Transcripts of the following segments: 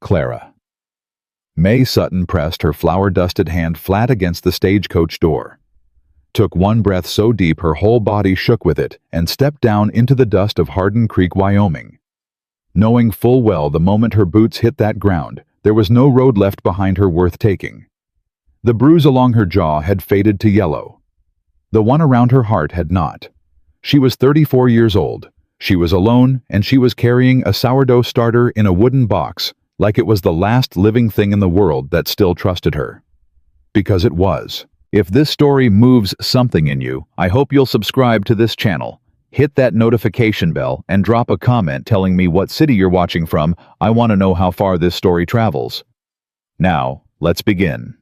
Clara. May Sutton pressed her flour-dusted hand flat against the stagecoach door, took one breath so deep her whole body shook with it, and stepped down into the dust of Hardin Creek, Wyoming. Knowing full well the moment her boots hit that ground, there was no road left behind her worth taking. The bruise along her jaw had faded to yellow. The one around her heart had not. She was 34 years old. She was alone, and she was carrying a sourdough starter in a wooden box, like it was the last living thing in the world that still trusted her. Because it was. If this story moves something in you, I hope you'll subscribe to this channel. Hit that notification bell and drop a comment telling me what city you're watching from. I want to know how far this story travels. Now, let's begin.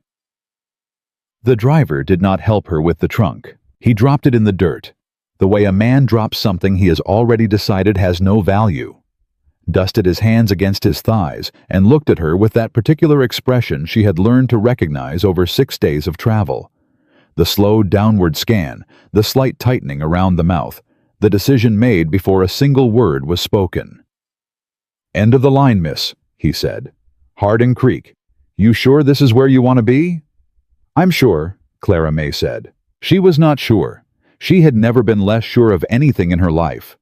The driver did not help her with the trunk. He dropped it in the dirt, the way a man drops something he has already decided has no value. Dusted his hands against his thighs, and looked at her with that particular expression she had learned to recognize over 6 days of travel. The slow downward scan, the slight tightening around the mouth, the decision made before a single word was spoken. "End of the line, miss," he said. "Hardin Creek. You sure this is where you want to be?" "I'm sure," Clara May said. She was not sure. She had never been less sure of anything in her life.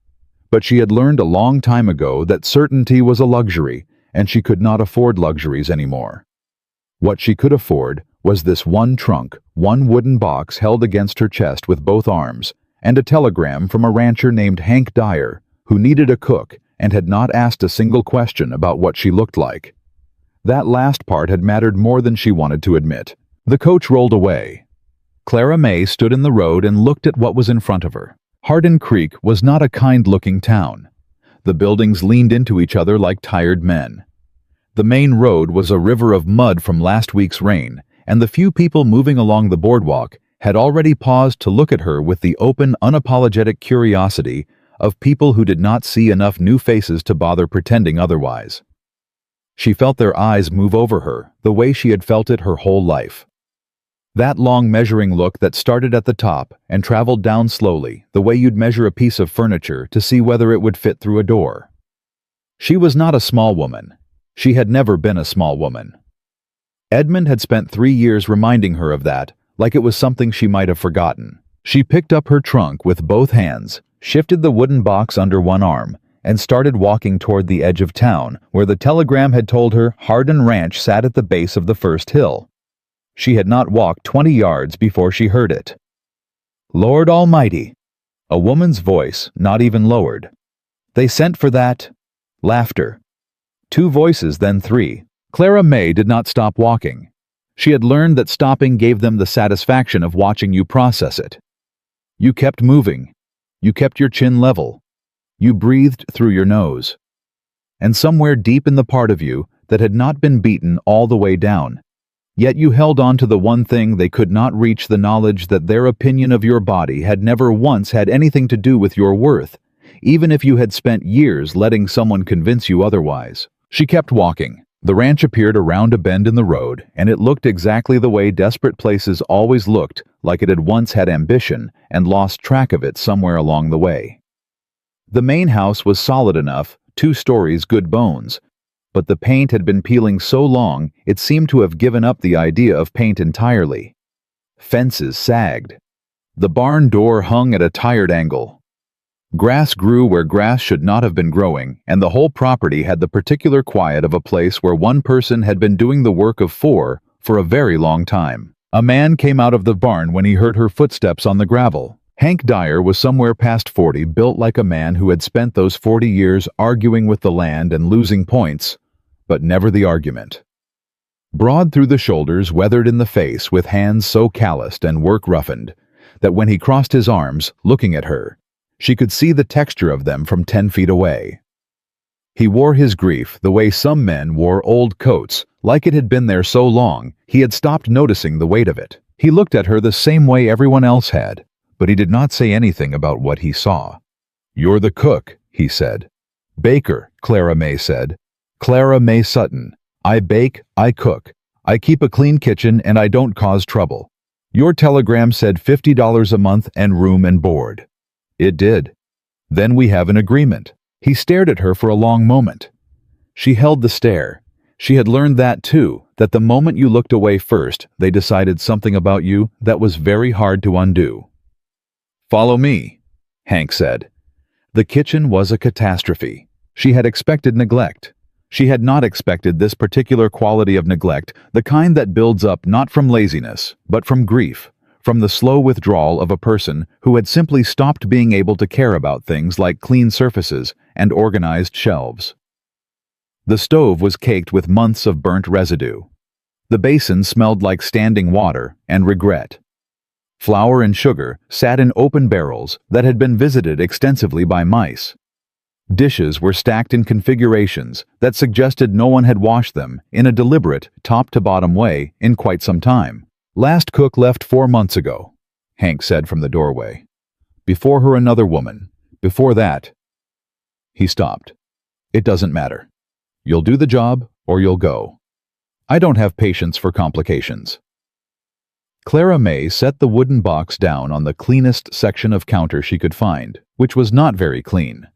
But she had learned a long time ago that certainty was a luxury, and she could not afford luxuries anymore. What she could afford was this one trunk, one wooden box held against her chest with both arms, and a telegram from a rancher named Hank Dyer, who needed a cook and had not asked a single question about what she looked like. That last part had mattered more than she wanted to admit. The coach rolled away. Clara May stood in the road and looked at what was in front of her. Hardin Creek was not a kind-looking town. The buildings leaned into each other like tired men. The main road was a river of mud from last week's rain, and the few people moving along the boardwalk had already paused to look at her with the open, unapologetic curiosity of people who did not see enough new faces to bother pretending otherwise. She felt their eyes move over her, the way she had felt it her whole life. That long measuring look that started at the top and traveled down slowly, the way you'd measure a piece of furniture to see whether it would fit through a door. She was not a small woman. She had never been a small woman. Edmund had spent 3 years reminding her of that, like it was something she might have forgotten. She picked up her trunk with both hands, shifted the wooden box under one arm, and started walking toward the edge of town, where the telegram had told her Hardin Ranch sat at the base of the first hill. She had not walked 20 yards before she heard it. "Lord Almighty!" A woman's voice, not even lowered. "They sent for that." Laughter. 2 voices, then 3. Clara May did not stop walking. She had learned that stopping gave them the satisfaction of watching you process it. You kept moving. You kept your chin level. You breathed through your nose. And somewhere deep in the part of you that had not been beaten all the way down, yet you held on to the one thing they could not reach, the knowledge that their opinion of your body had never once had anything to do with your worth, even if you had spent years letting someone convince you otherwise. She kept walking. The ranch appeared around a bend in the road, and it looked exactly the way desperate places always looked, like it had once had ambition and lost track of it somewhere along the way. The main house was solid enough, 2 stories, good bones, but the paint had been peeling so long it seemed to have given up the idea of paint entirely. Fences sagged. The barn door hung at a tired angle. Grass grew where grass should not have been growing, and the whole property had the particular quiet of a place where one person had been doing the work of 4 for a very long time. A man came out of the barn when he heard her footsteps on the gravel. Hank Dyer was somewhere past 40, built like a man who had spent those 40 years arguing with the land and losing points, but never the argument. Broad through the shoulders, weathered in the face, with hands so calloused and work roughened, that when he crossed his arms, looking at her, she could see the texture of them from 10 feet away. He wore his grief the way some men wore old coats, like it had been there so long he had stopped noticing the weight of it. He looked at her the same way everyone else had, but he did not say anything about what he saw. "You're the cook," he said. "Baker," Clara May said. "Clara May Sutton. I bake, I cook. I keep a clean kitchen, and I don't cause trouble. Your telegram said $50 a month and room and board." "It did." "Then we have an agreement." He stared at her for a long moment. She held the stare. She had learned that too, that the moment you looked away first, they decided something about you that was very hard to undo. "Follow me," Hank said. The kitchen was a catastrophe. She had expected neglect. She had not expected this particular quality of neglect, the kind that builds up not from laziness, but from grief, from the slow withdrawal of a person who had simply stopped being able to care about things like clean surfaces and organized shelves. The stove was caked with months of burnt residue. The basin smelled like standing water and regret. Flour and sugar sat in open barrels that had been visited extensively by mice. Dishes were stacked in configurations that suggested no one had washed them in a deliberate, top-to-bottom way in quite some time. "Last cook left 4 months ago," Hank said from the doorway. "Before her another woman. Before that—" He stopped. "It doesn't matter. You'll do the job or you'll go. I don't have patience for complications." Clara May set the wooden box down on the cleanest section of counter she could find, which was not very clean.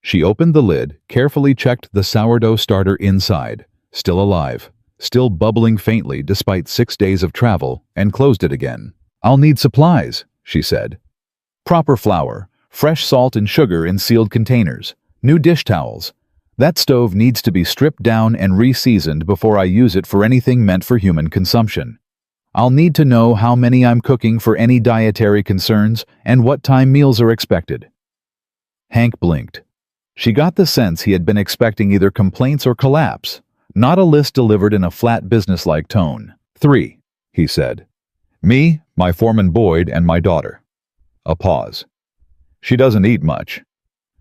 She opened the lid, carefully checked the sourdough starter inside, still alive, still bubbling faintly despite 6 days of travel, and closed it again. "I'll need supplies," she said. "Proper flour, fresh salt and sugar in sealed containers, new dish towels. That stove needs to be stripped down and re-seasoned before I use it for anything meant for human consumption. I'll need to know how many I'm cooking for any dietary concerns and what time meals are expected." Hank blinked. She got the sense he had been expecting either complaints or collapse, not a list delivered in a flat businesslike tone. "3, he said. "Me, my foreman Boyd, and my daughter." A pause. "She doesn't eat much."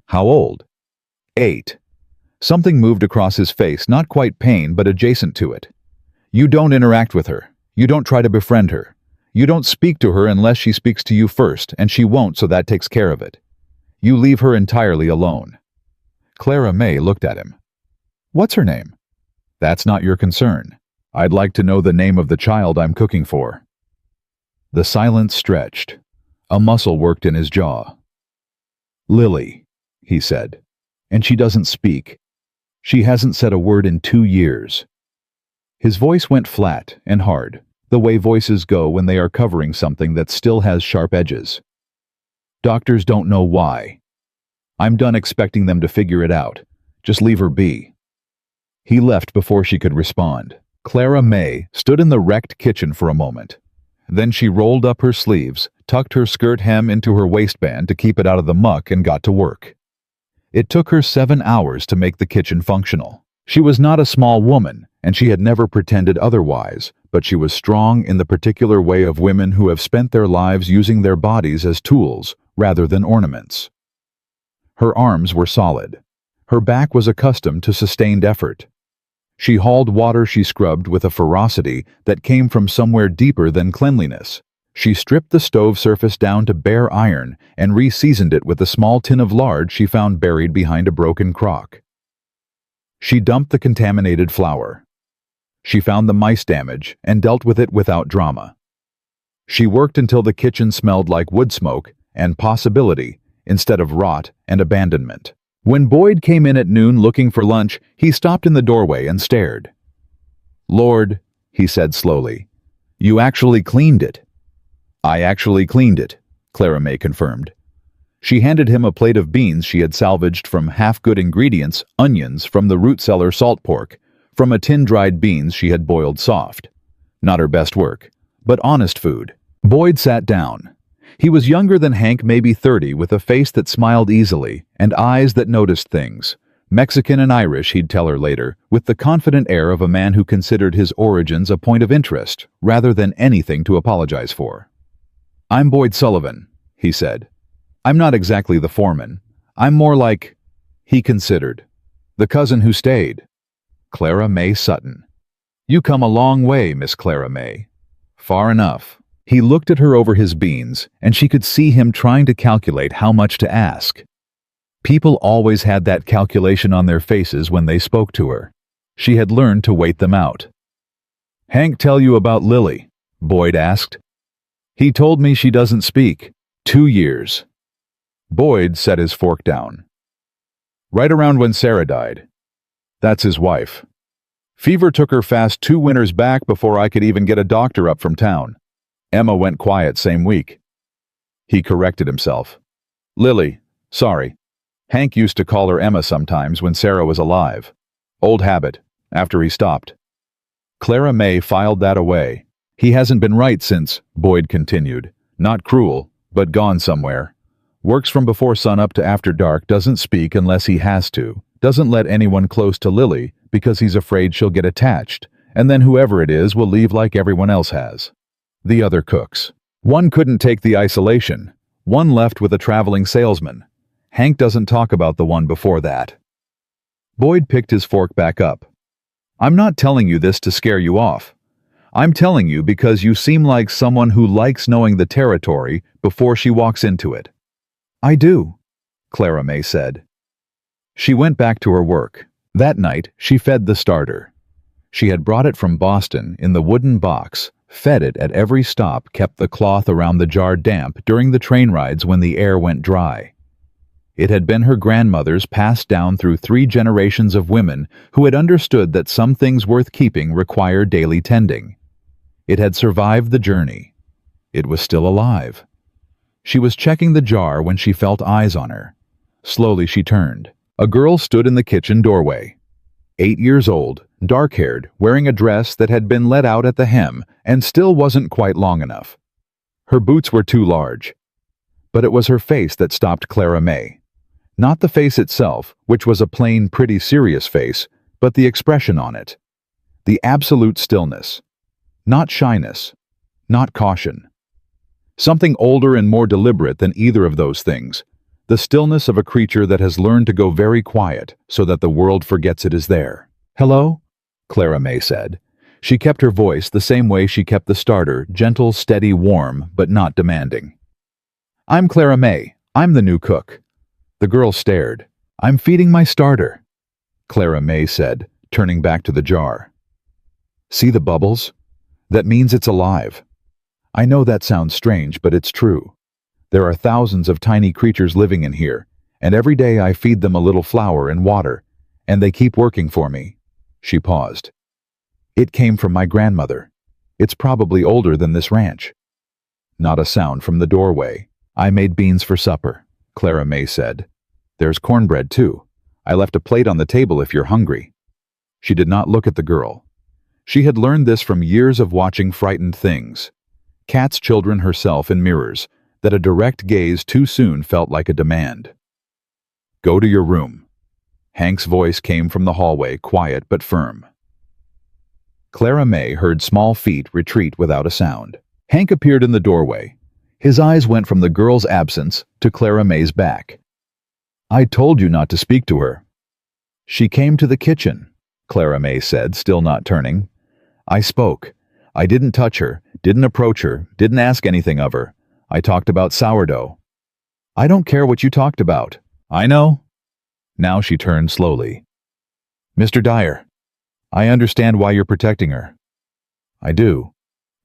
"How old?" 8. Something moved across his face, not quite pain, but adjacent to it. "You don't interact with her. You don't try to befriend her. You don't speak to her unless she speaks to you first, and she won't, so that takes care of it. You leave her entirely alone." Clara May looked at him. "What's her name?" "That's not your concern. I'd like to know the name of the child I'm cooking for." The silence stretched. A muscle worked in his jaw. "Lily," he said. "And she doesn't speak. She hasn't said a word in 2 years." His voice went flat and hard, the way voices go when they are covering something that still has sharp edges. "Doctors don't know why. I'm done expecting them to figure it out. Just leave her be." He left before she could respond. Clara May stood in the wrecked kitchen for a moment. Then she rolled up her sleeves, tucked her skirt hem into her waistband to keep it out of the muck, and got to work. It took her 7 hours to make the kitchen functional. She was not a small woman, and she had never pretended otherwise, but she was strong in the particular way of women who have spent their lives using their bodies as tools rather than ornaments. Her arms were solid. Her back was accustomed to sustained effort. She hauled water she scrubbed with a ferocity that came from somewhere deeper than cleanliness. She stripped the stove surface down to bare iron and re-seasoned it with a small tin of lard she found buried behind a broken crock. She dumped the contaminated flour. She found the mice damage and dealt with it without drama. She worked until the kitchen smelled like wood smoke and possibility instead of rot and abandonment. When Boyd came in at noon looking for lunch, he stopped in the doorway and stared. "Lord," he said slowly, "you actually cleaned it." "I actually cleaned it," Clara May confirmed. She handed him a plate of beans she had salvaged from half-good ingredients, onions from the root cellar salt pork, from a tin dried beans she had boiled soft. Not her best work, but honest food. Boyd sat down. He was younger than Hank, maybe 30, with a face that smiled easily and eyes that noticed things. Mexican and Irish, he'd tell her later, with the confident air of a man who considered his origins a point of interest rather than anything to apologize for. "I'm Boyd Sullivan," he said. "I'm not exactly the foreman. I'm more like," he considered, "the cousin who stayed. Clara May Sutton." "You come a long way, Miss Clara May." "Far enough." He looked at her over his beans, and she could see him trying to calculate how much to ask. People always had that calculation on their faces when they spoke to her. She had learned to wait them out. "Hank tell you about Lily?" Boyd asked. "He told me she doesn't speak. 2 years." Boyd set his fork down. "Right around when Sarah died. That's his wife." Fever took her fast 2 winters back before I could even get a doctor up from town. Emma went quiet same week. He corrected himself. Lily, sorry. Hank used to call her Emma sometimes when Sarah was alive. Old habit, after he stopped. Clara May filed that away. He hasn't been right since, Boyd continued. Not cruel, but gone somewhere. Works from before sunup to after dark, doesn't speak unless he has to, doesn't let anyone close to Lily because he's afraid she'll get attached, and then whoever it is will leave like everyone else has. The other cooks. One couldn't take the isolation. One left with a traveling salesman. Hank doesn't talk about the one before that. Boyd picked his fork back up. I'm not telling you this to scare you off. I'm telling you because you seem like someone who likes knowing the territory before she walks into it. I do, Clara May said. She went back to her work. That night, she fed the starter. She had brought it from Boston in the wooden box, fed it at every stop, kept the cloth around the jar damp during the train rides when the air went dry. It had been her grandmother's, passed down through 3 generations of women who had understood that some things worth keeping require daily tending. It had survived the journey. It was still alive. She was checking the jar when she felt eyes on her. Slowly she turned. A girl stood in the kitchen doorway. 8 years old, dark-haired, wearing a dress that had been let out at the hem and still wasn't quite long enough. Her boots were too large. But it was her face that stopped Clara May. Not the face itself, which was a plain, pretty serious face, but the expression on it. The absolute stillness. Not shyness. Not caution. Something older and more deliberate than either of those things. The stillness of a creature that has learned to go very quiet so that the world forgets it is there. Hello? Clara May said. She kept her voice the same way she kept the starter, gentle, steady, warm, but not demanding. I'm Clara May. I'm the new cook. The girl stared. I'm feeding my starter, Clara May said, turning back to the jar. See the bubbles? That means it's alive. I know that sounds strange, but it's true. There are thousands of tiny creatures living in here, and every day I feed them a little flour and water, and they keep working for me. She paused. It came from my grandmother. It's probably older than this ranch. Not a sound from the doorway. I made beans for supper, Clara May said. There's cornbread, too. I left a plate on the table if you're hungry. She did not look at the girl. She had learned this from years of watching frightened things. Cat's children herself in mirrors, that a direct gaze too soon felt like a demand. Go to your room. Hank's voice came from the hallway, quiet but firm. Clara May heard small feet retreat without a sound. Hank appeared in the doorway. His eyes went from the girl's absence to Clara May's back. I told you not to speak to her. She came to the kitchen, Clara May said, still not turning. I spoke. I didn't touch her, didn't approach her, didn't ask anything of her. I talked about sourdough. I don't care what you talked about. I know. Now she turned slowly. Mr. Dyer, I understand why you're protecting her. I do.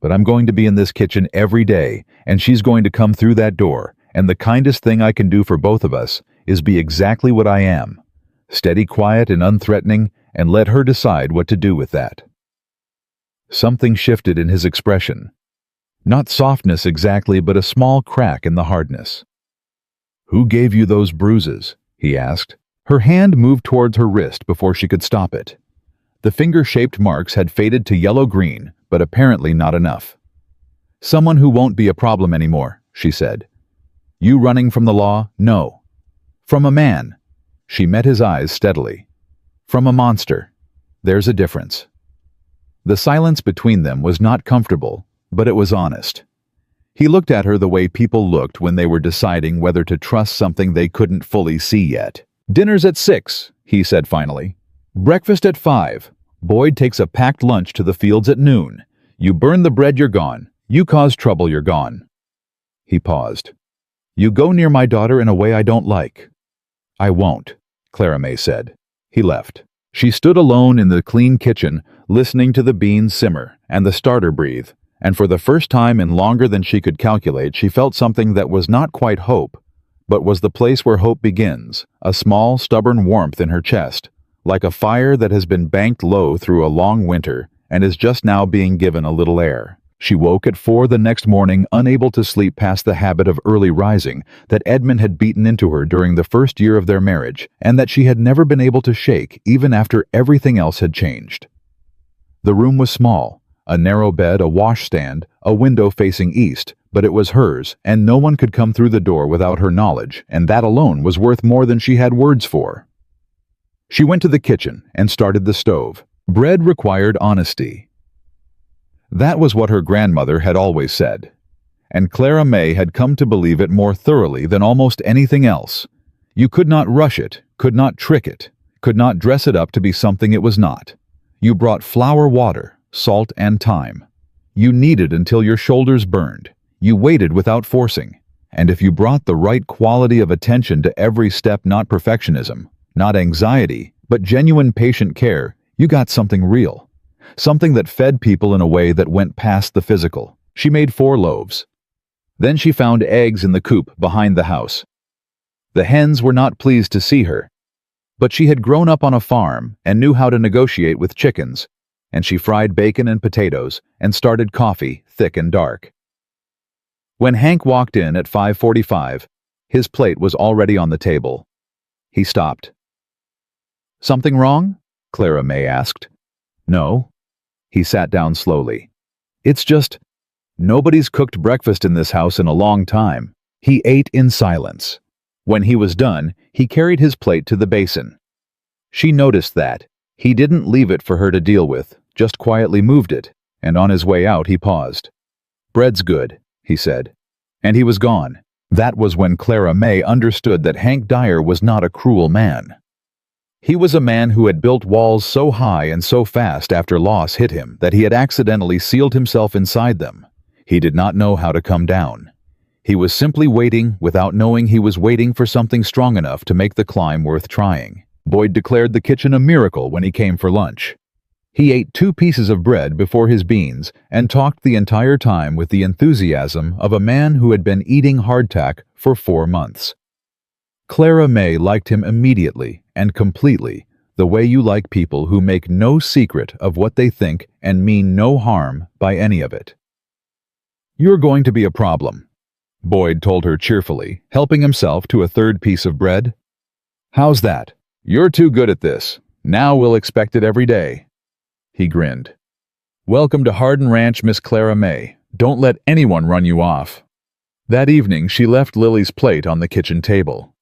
But I'm going to be in this kitchen every day, and she's going to come through that door, and the kindest thing I can do for both of us is be exactly what I am. Steady, quiet, and unthreatening, and let her decide what to do with that. Something shifted in his expression. Not softness exactly, but a small crack in the hardness. Who gave you those bruises? He asked. Her hand moved towards her wrist before she could stop it. The finger-shaped marks had faded to yellow-green, but apparently not enough. Someone who won't be a problem anymore, she said. You running from the law? No. From a man. She met his eyes steadily. From a monster. There's a difference. The silence between them was not comfortable, but it was honest. He looked at her the way people looked when they were deciding whether to trust something they couldn't fully see yet. Dinner's at 6, he said finally. Breakfast at 5. Boyd takes a packed lunch to the fields at noon. You burn the bread, you're gone. You cause trouble, you're gone. He paused. You go near my daughter in a way I don't like. I won't, Clara May said. He left. She stood alone in the clean kitchen, listening to the beans simmer and the starter breathe, and for the first time in longer than she could calculate, she felt something that was not quite hope, but was the place where hope begins, a small, stubborn warmth in her chest, like a fire that has been banked low through a long winter and is just now being given a little air. She woke at 4 the next morning, unable to sleep past the habit of early rising that Edmund had beaten into her during the first year of their marriage, and that she had never been able to shake even after everything else had changed. The room was small, a narrow bed, a washstand, a window facing east, but it was hers, and no one could come through the door without her knowledge, and that alone was worth more than she had words for. She went to the kitchen and started the stove. Bread required honesty. That was what her grandmother had always said, and Clara May had come to believe it more thoroughly than almost anything else. You could not rush it, could not trick it, could not dress it up to be something it was not. You brought flour, water, salt, and time. You kneaded until your shoulders burned. You waited without forcing. And if you brought the right quality of attention to every step, not perfectionism, not anxiety, but genuine patient care, you got something real. Something that fed people in a way that went past the physical. She made 4 loaves. Then she found eggs in the coop behind the house. The hens were not pleased to see her, but she had grown up on a farm and knew how to negotiate with chickens, and she fried bacon and potatoes and started coffee thick and dark. When Hank walked in at 5:45, his plate was already on the table. He stopped. "Something wrong?" Clara May asked. "No." He sat down slowly. "It's just, nobody's cooked breakfast in this house in a long time." He ate in silence. When he was done, he carried his plate to the basin. She noticed that. He didn't leave it for her to deal with, just quietly moved it, and on his way out he paused. "Bread's good," he said. And he was gone. That was when Clara May understood that Hank Dyer was not a cruel man. He was a man who had built walls so high and so fast after loss hit him that he had accidentally sealed himself inside them. He did not know how to come down. He was simply waiting without knowing he was waiting for something strong enough to make the climb worth trying. Boyd declared the kitchen a miracle when he came for lunch. He ate 2 pieces of bread before his beans and talked the entire time with the enthusiasm of a man who had been eating hardtack for 4 months. Clara May liked him immediately and completely, the way you like people who make no secret of what they think and mean no harm by any of it. "You're going to be a problem," Boyd told her cheerfully, helping himself to a 3rd piece of bread. "How's that? You're too good at this. Now we'll expect it every day." He grinned. "Welcome to Hardin Ranch, Miss Clara May. Don't let anyone run you off." That evening she left Lily's plate on the kitchen table.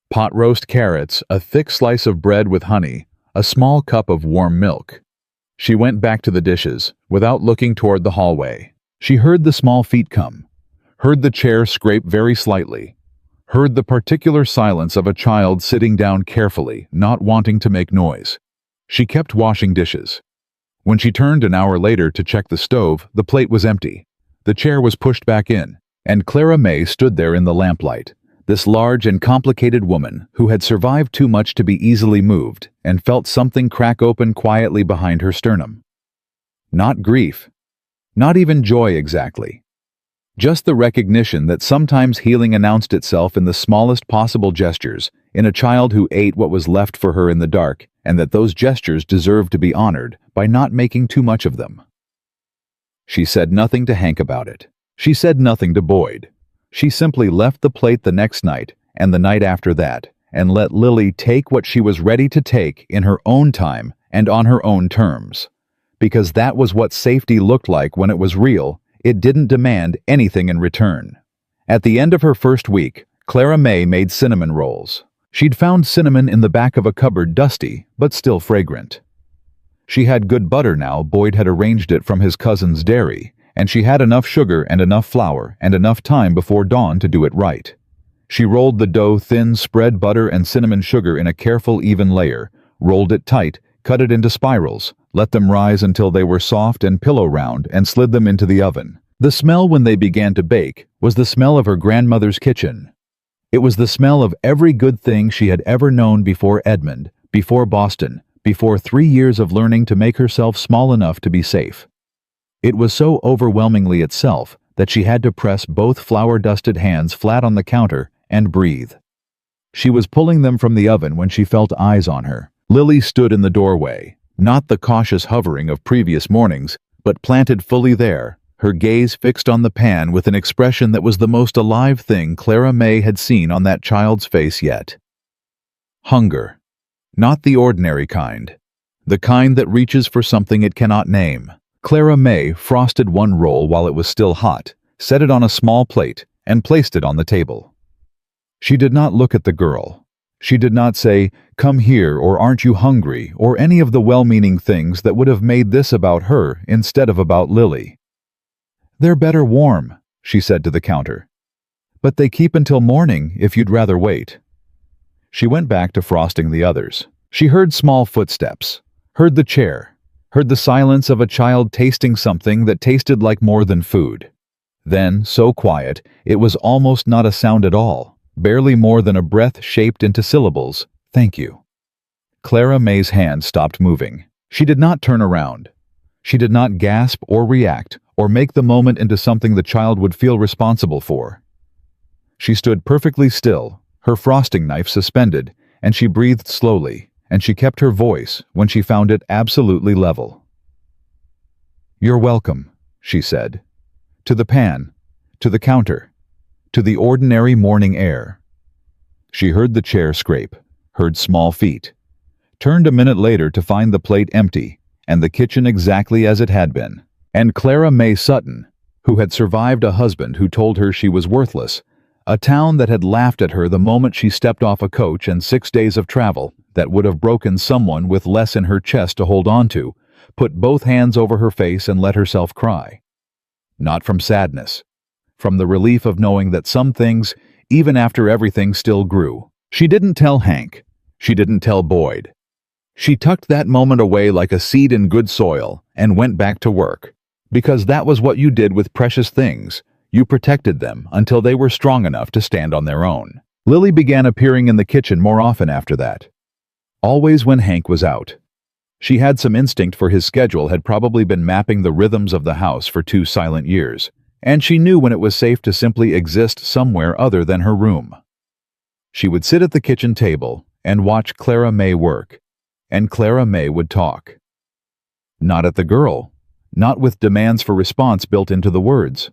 Pot roast carrots, a thick slice of bread with honey, a small cup of warm milk. She went back to the dishes, without looking toward the hallway. She heard the small feet come, heard the chair scrape very slightly, heard the particular silence of a child sitting down carefully, not wanting to make noise. She kept washing dishes. When she turned an hour later to check the stove, the plate was empty. The chair was pushed back in, and Clara May stood there in the lamplight, this large and complicated woman who had survived too much to be easily moved and felt something crack open quietly behind her sternum. Not grief, not even joy exactly. Just the recognition that sometimes healing announced itself in the smallest possible gestures, in a child who ate what was left for her in the dark, and that those gestures deserved to be honored by not making too much of them. She said nothing to Hank about it. She said nothing to Boyd. She simply left the plate the next night and the night after that, and let Lily take what she was ready to take in her own time and on her own terms. Because that was what safety looked like when it was real. It didn't demand anything in return. At the end of her first week, Clara May made cinnamon rolls. She'd found cinnamon in the back of a cupboard, dusty, but still fragrant. She had good butter now. Boyd had arranged it from his cousin's dairy, and she had enough sugar and enough flour and enough time before dawn to do it right. She rolled the dough thin, spread butter and cinnamon sugar in a careful, even layer, rolled it tight, cut it into spirals, let them rise until they were soft and pillow round, and slid them into the oven. The smell when they began to bake was the smell of her grandmother's kitchen. It was the smell of every good thing she had ever known before Edmund, before Boston, before 3 years of learning to make herself small enough to be safe. It was so overwhelmingly itself that she had to press both flour-dusted hands flat on the counter and breathe. She was pulling them from the oven when she felt eyes on her, Lily stood in the doorway, not the cautious hovering of previous mornings, but planted fully there, her gaze fixed on the pan with an expression that was the most alive thing Clara May had seen on that child's face yet. Hunger. Not the ordinary kind. The kind that reaches for something it cannot name. Clara May frosted one roll while it was still hot, set it on a small plate, and placed it on the table. She did not look at the girl. She did not say, "Come here," or "Aren't you hungry?" or any of the well-meaning things that would have made this about her instead of about Lily. "They're better warm," she said to the counter. "But they keep until morning if you'd rather wait." She went back to frosting the others. She heard small footsteps, heard the chair, heard the silence of a child tasting something that tasted like more than food. Then, so quiet, it was almost not a sound at all, barely more than a breath shaped into syllables, "Thank you." Clara May's hand stopped moving. She did not turn around. She did not gasp or react, or make the moment into something the child would feel responsible for. She stood perfectly still, her frosting knife suspended, and she breathed slowly, and she kept her voice when she found it absolutely level. "You're welcome," she said. To the pan, to the counter, to the ordinary morning air. She heard the chair scrape, heard small feet, turned a minute later to find the plate empty, and the kitchen exactly as it had been. And Clara May Sutton, who had survived a husband who told her she was worthless, a town that had laughed at her the moment she stepped off a coach and 6 days of travel that would have broken someone with less in her chest to hold on to, put both hands over her face and let herself cry. Not from sadness, from the relief of knowing that some things, even after everything, still grew. She didn't tell Hank. She didn't tell Boyd. She tucked that moment away like a seed in good soil and went back to work. Because that was what you did with precious things. You protected them until they were strong enough to stand on their own. Lily began appearing in the kitchen more often after that. Always when Hank was out. She had some instinct for his schedule, had probably been mapping the rhythms of the house for 2 silent years, and she knew when it was safe to simply exist somewhere other than her room. She would sit at the kitchen table and watch Clara May work, and Clara May would talk. Not at the girl, not with demands for response built into the words.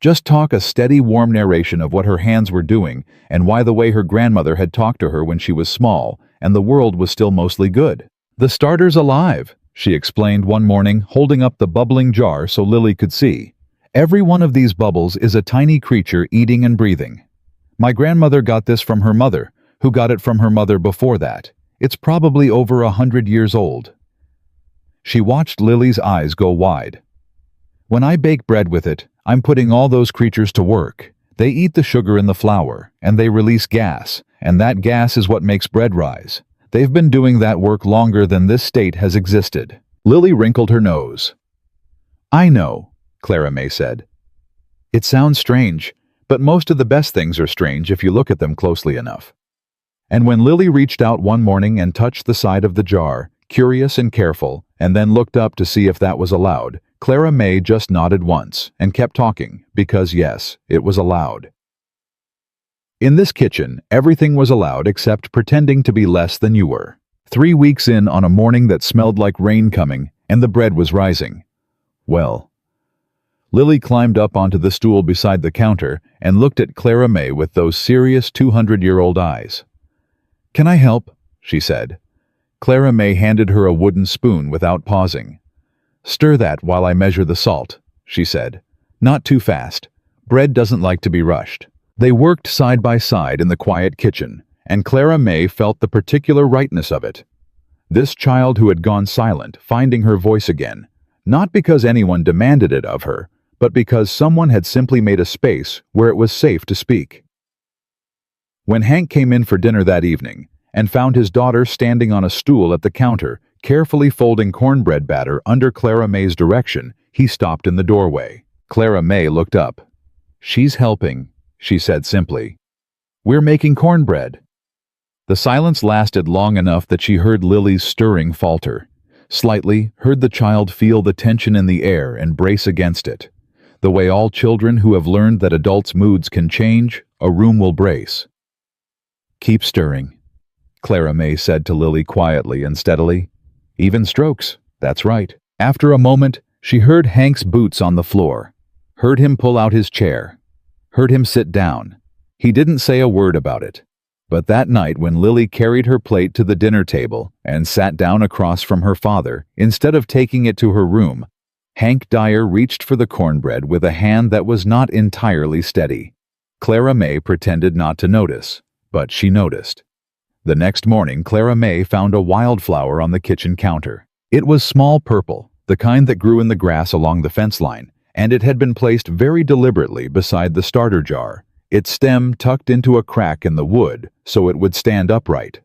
Just talk, a steady, warm narration of what her hands were doing and why the way her grandmother had talked to her when she was small and the world was still mostly good. "The starter's alive," she explained one morning, holding up the bubbling jar so Lily could see. "Every one of these bubbles is a tiny creature eating and breathing. My grandmother got this from her mother, who got it from her mother before that. It's probably over 100 years old." She watched Lily's eyes go wide. "When I bake bread with it, I'm putting all those creatures to work. They eat the sugar in the flour, and they release gas, and that gas is what makes bread rise. They've been doing that work longer than this state has existed." Lily wrinkled her nose. "I know," Clara May said. "It sounds strange, but most of the best things are strange if you look at them closely enough." And when Lily reached out one morning and touched the side of the jar, curious and careful, and then looked up to see if that was allowed, Clara May just nodded once and kept talking, because yes, it was allowed. In this kitchen, everything was allowed except pretending to be less than you were. 3 weeks in on a morning that smelled like rain coming, and the bread was rising. Well. Lily climbed up onto the stool beside the counter and looked at Clara May with those serious 200-year-old eyes. "Can I help?" she said. Clara May handed her a wooden spoon without pausing. "Stir that while I measure the salt," she said. "Not too fast. Bread doesn't like to be rushed." They worked side by side in the quiet kitchen, and Clara May felt the particular rightness of it. This child who had gone silent, finding her voice again, not because anyone demanded it of her, but because someone had simply made a space where it was safe to speak. When Hank came in for dinner that evening and found his daughter standing on a stool at the counter, carefully folding cornbread batter under Clara May's direction, he stopped in the doorway. Clara May looked up. "She's helping," she said simply. "We're making cornbread." The silence lasted long enough that she heard Lily's stirring falter. Slightly, heard the child feel the tension in the air and brace against it. The way all children who have learned that adults' moods can change, a room will brace. "Keep stirring," Clara May said to Lily quietly and steadily. Even strokes, that's right. After a moment, she heard Hank's boots on the floor, heard him pull out his chair, heard him sit down. He didn't say a word about it. But that night when Lily carried her plate to the dinner table and sat down across from her father, instead of taking it to her room, Hank Dyer reached for the cornbread with a hand that was not entirely steady. Clara May pretended not to notice, but she noticed. The next morning, Clara May found a wildflower on the kitchen counter. It was small purple, the kind that grew in the grass along the fence line, and it had been placed very deliberately beside the starter jar, its stem tucked into a crack in the wood so it would stand upright.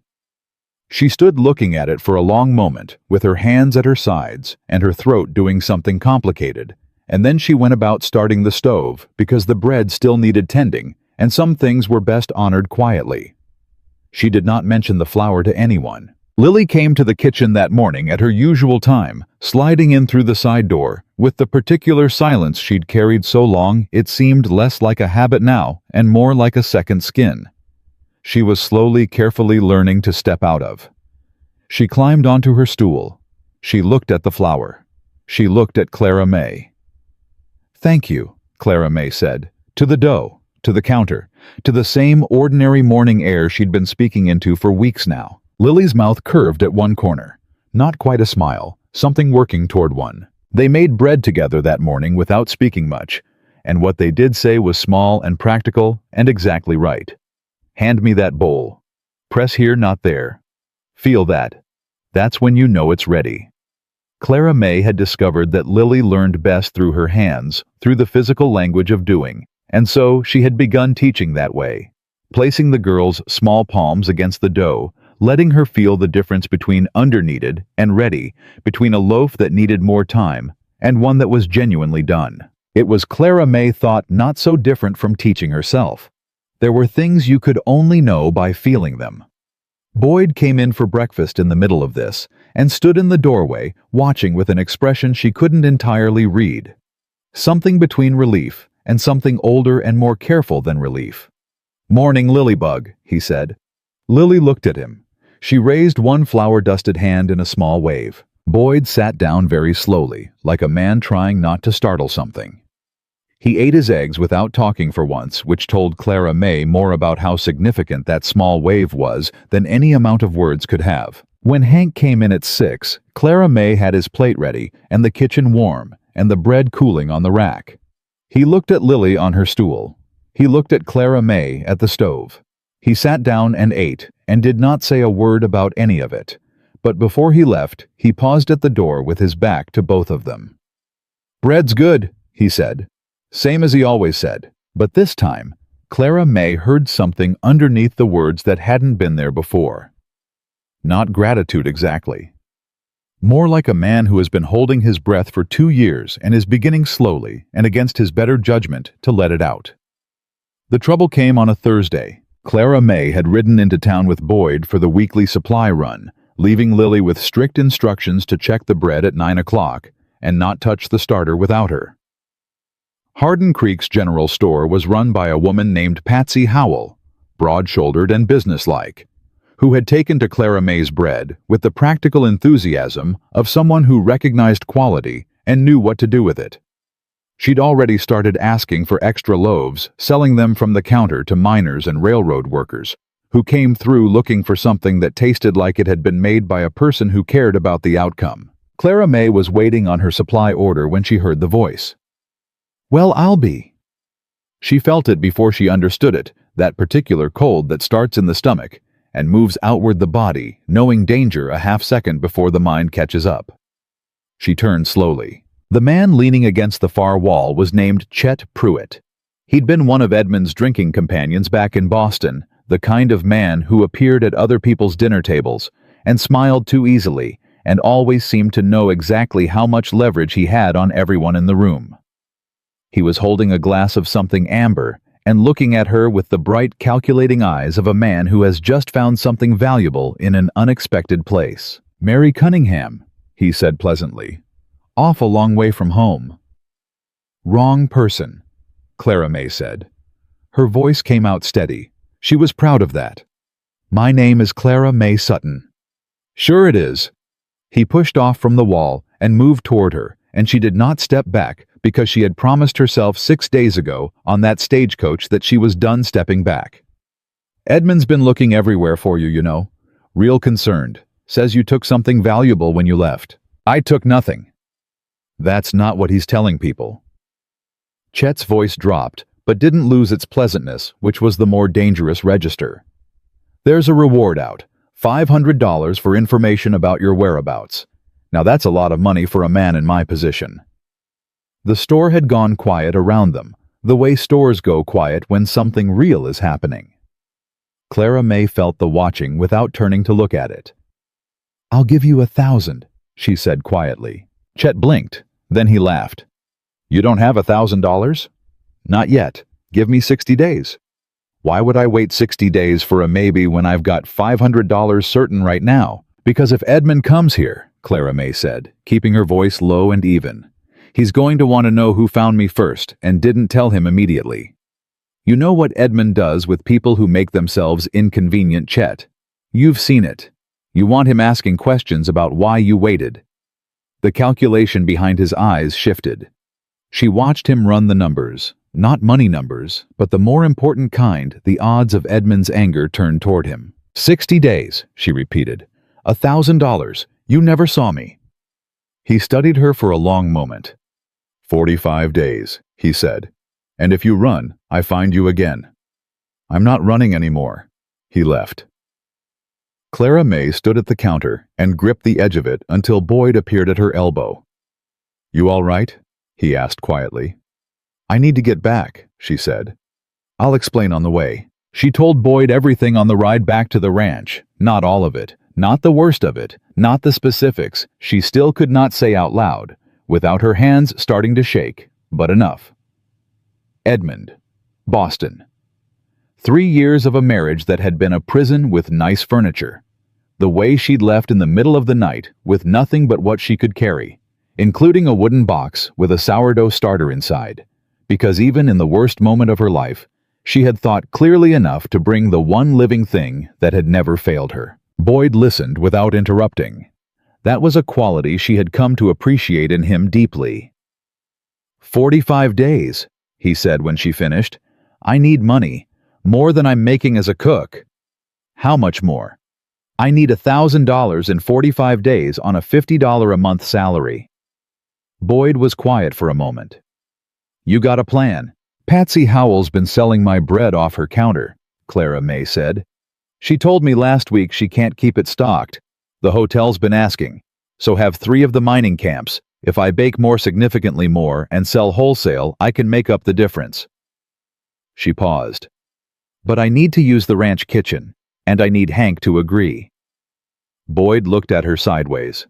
She stood looking at it for a long moment, with her hands at her sides and her throat doing something complicated, and then she went about starting the stove because the bread still needed tending and some things were best honored quietly. She did not mention the flower to anyone. Lily came to the kitchen that morning at her usual time, sliding in through the side door, with the particular silence she'd carried so long it seemed less like a habit now and more like a second skin. She was slowly, carefully learning to step out of. She climbed onto her stool. She looked at the flower. She looked at Clara May. "Thank you," Clara May said, to the dough, to the counter, to the same ordinary morning air she'd been speaking into for weeks now. Lily's mouth curved at one corner. Not quite a smile, something working toward one. They made bread together that morning without speaking much, and what they did say was small and practical and exactly right. "Hand me that bowl. Press here, not there. Feel that. That's when you know it's ready." Clara May had discovered that Lily learned best through her hands, through the physical language of doing, and so she had begun teaching that way, placing the girl's small palms against the dough, letting her feel the difference between under-kneaded and ready, between a loaf that needed more time and one that was genuinely done. It was, Clara May thought, not so different from teaching herself. There were things you could only know by feeling them. Boyd came in for breakfast in the middle of this and stood in the doorway, watching with an expression she couldn't entirely read. Something between relief and something older and more careful than relief. "Morning, Lilybug," he said. Lily looked at him. She raised one flour-dusted hand in a small wave. Boyd sat down very slowly, like a man trying not to startle something. He ate his eggs without talking for once, which told Clara May more about how significant that small wave was than any amount of words could have. When Hank came in at 6, Clara May had his plate ready and the kitchen warm and the bread cooling on the rack. He looked at Lily on her stool. He looked at Clara May at the stove. He sat down and ate and did not say a word about any of it. But before he left, he paused at the door with his back to both of them. "Bread's good," he said. Same as he always said. But this time, Clara May heard something underneath the words that hadn't been there before. Not gratitude exactly. More like a man who has been holding his breath for 2 years and is beginning slowly, and against his better judgment, to let it out. The trouble came on a Thursday. Clara May had ridden into town with Boyd for the weekly supply run, leaving Lily with strict instructions to check the bread at 9 o'clock and not touch the starter without her. Hardin Creek's general store was run by a woman named Patsy Howell, broad-shouldered and businesslike, who had taken to Clara May's bread with the practical enthusiasm of someone who recognized quality and knew what to do with it. She'd already started asking for extra loaves, selling them from the counter to miners and railroad workers, who came through looking for something that tasted like it had been made by a person who cared about the outcome. Clara May was waiting on her supply order when she heard the voice. "Well, I'll be." She felt it before she understood it, that particular cold that starts in the stomach and moves outward the body, knowing danger a half-second before the mind catches up. She turned slowly. The man leaning against the far wall was named Chet Pruitt. He'd been one of Edmund's drinking companions back in Boston, the kind of man who appeared at other people's dinner tables and smiled too easily and always seemed to know exactly how much leverage he had on everyone in the room. He was holding a glass of something amber and looking at her with the bright, calculating eyes of a man who has just found something valuable in an unexpected place. "Mary Cunningham," he said pleasantly. "Off a long way from home." "Wrong person," Clara May said. Her voice came out steady. She was proud of that. My name is Clara May Sutton. Sure it is. He pushed off from the wall and moved toward her, and she did not step back because she had promised herself 6 days ago on that stagecoach that she was done stepping back. Edmund's been looking everywhere for you, you know. Real concerned. Says you took something valuable when you left. I took nothing. That's not what he's telling people. Chet's voice dropped, but didn't lose its pleasantness, which was the more dangerous register. There's a reward out. $500 for information about your whereabouts. Now that's a lot of money for a man in my position. The store had gone quiet around them, the way stores go quiet when something real is happening. Clara May felt the watching without turning to look at it. I'll give you 1,000, she said quietly. Chet blinked, then he laughed. You don't have $1,000? Not yet. Give me 60 days. Why would I wait 60 days for a maybe when I've got $500 certain right now? Because if Edmund comes here, Clara May said, keeping her voice low and even, he's going to want to know who found me first and didn't tell him immediately. You know what Edmund does with people who make themselves inconvenient, Chet. You've seen it. You want him asking questions about why you waited. The calculation behind his eyes shifted. She watched him run the numbers, not money numbers, but the more important kind. The odds of Edmund's anger turned toward him. 60 days, she repeated. $1,000. You never saw me. He studied her for a long moment. 45 days, he said. And if you run, I find you again. I'm not running anymore. He left. Clara May stood at the counter and gripped the edge of it until Boyd appeared at her elbow. You all right? He asked quietly. I need to get back, she said. I'll explain on the way. She told Boyd everything on the ride back to the ranch. Not all of it, not the worst of it, not the specifics she still could not say out loud, without her hands starting to shake, but enough. Edmund, Boston. 3 years of a marriage that had been a prison with nice furniture. The way she'd left in the middle of the night with nothing but what she could carry, including a wooden box with a sourdough starter inside, because even in the worst moment of her life, she had thought clearly enough to bring the one living thing that had never failed her. Boyd listened without interrupting. That was a quality she had come to appreciate in him deeply. 45 days, he said when she finished. I need money, more than I'm making as a cook. How much more? I need $1,000 in 45 days on a $50 a month salary. Boyd was quiet for a moment. You got a plan. Patsy Howell's been selling my bread off her counter, Clara May said. She told me last week she can't keep it stocked. The hotel's been asking, so have 3 of the mining camps. If I bake more significantly more and sell wholesale, I can make up the difference. She paused. But I need to use the ranch kitchen, and I need Hank to agree. Boyd looked at her sideways.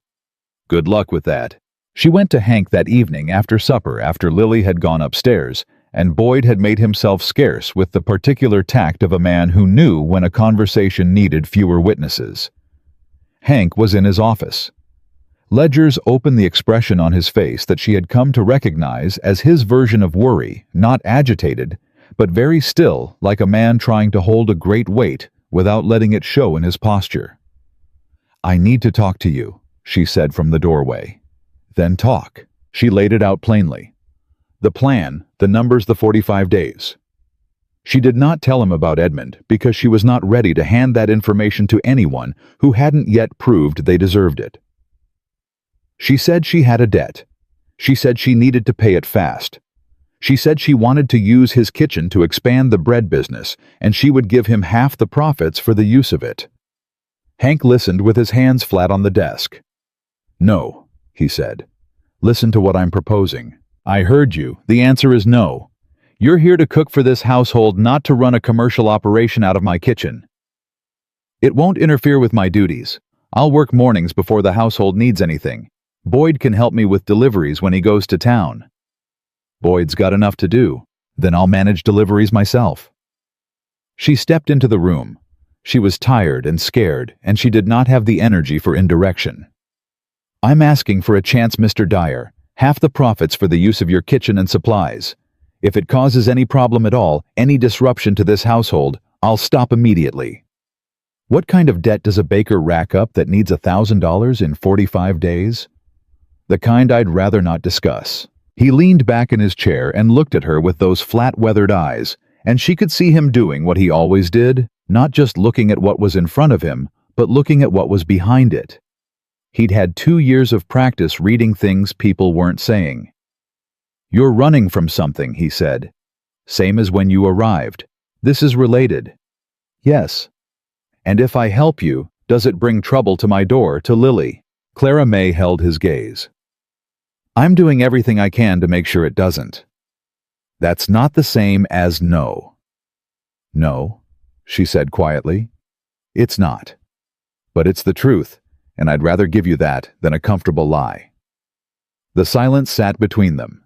Good luck with that. She went to Hank that evening after supper after Lily had gone upstairs, and Boyd had made himself scarce with the particular tact of a man who knew when a conversation needed fewer witnesses. Hank was in his office. Ledgers opened the expression on his face that she had come to recognize as his version of worry, not agitated, but very still, like a man trying to hold a great weight without letting it show in his posture. I need to talk to you, she said from the doorway. Then talk. She laid it out plainly. The plan, the numbers, the 45 days. She did not tell him about Edmund because she was not ready to hand that information to anyone who hadn't yet proved they deserved it. She said she had a debt. She said she needed to pay it fast. She said she wanted to use his kitchen to expand the bread business, and she would give him half the profits for the use of it. Hank listened with his hands flat on the desk. No, he said. Listen to what I'm proposing. I heard you. The answer is no. You're here to cook for this household, not to run a commercial operation out of my kitchen. It won't interfere with my duties. I'll work mornings before the household needs anything. Boyd can help me with deliveries when he goes to town. Boyd's got enough to do. Then I'll manage deliveries myself. She stepped into the room. She was tired and scared, and she did not have the energy for indirection. I'm asking for a chance, Mr. Dyer. Half the profits for the use of your kitchen and supplies. If it causes any problem at all, any disruption to this household, I'll stop immediately. What kind of debt does a baker rack up that needs $1,000 in 45 days? The kind I'd rather not discuss. He leaned back in his chair and looked at her with those flat, weathered eyes, and she could see him doing what he always did, not just looking at what was in front of him, but looking at what was behind it. He'd had 2 years of practice reading things people weren't saying. "You're running from something," he said. "Same as when you arrived. This is related." "Yes." "And if I help you, does it bring trouble to my door, to Lily?" Clara May held his gaze. "I'm doing everything I can to make sure it doesn't." "That's not the same as no." "No," she said quietly. "It's not. But it's the truth, and I'd rather give you that than a comfortable lie." The silence sat between them.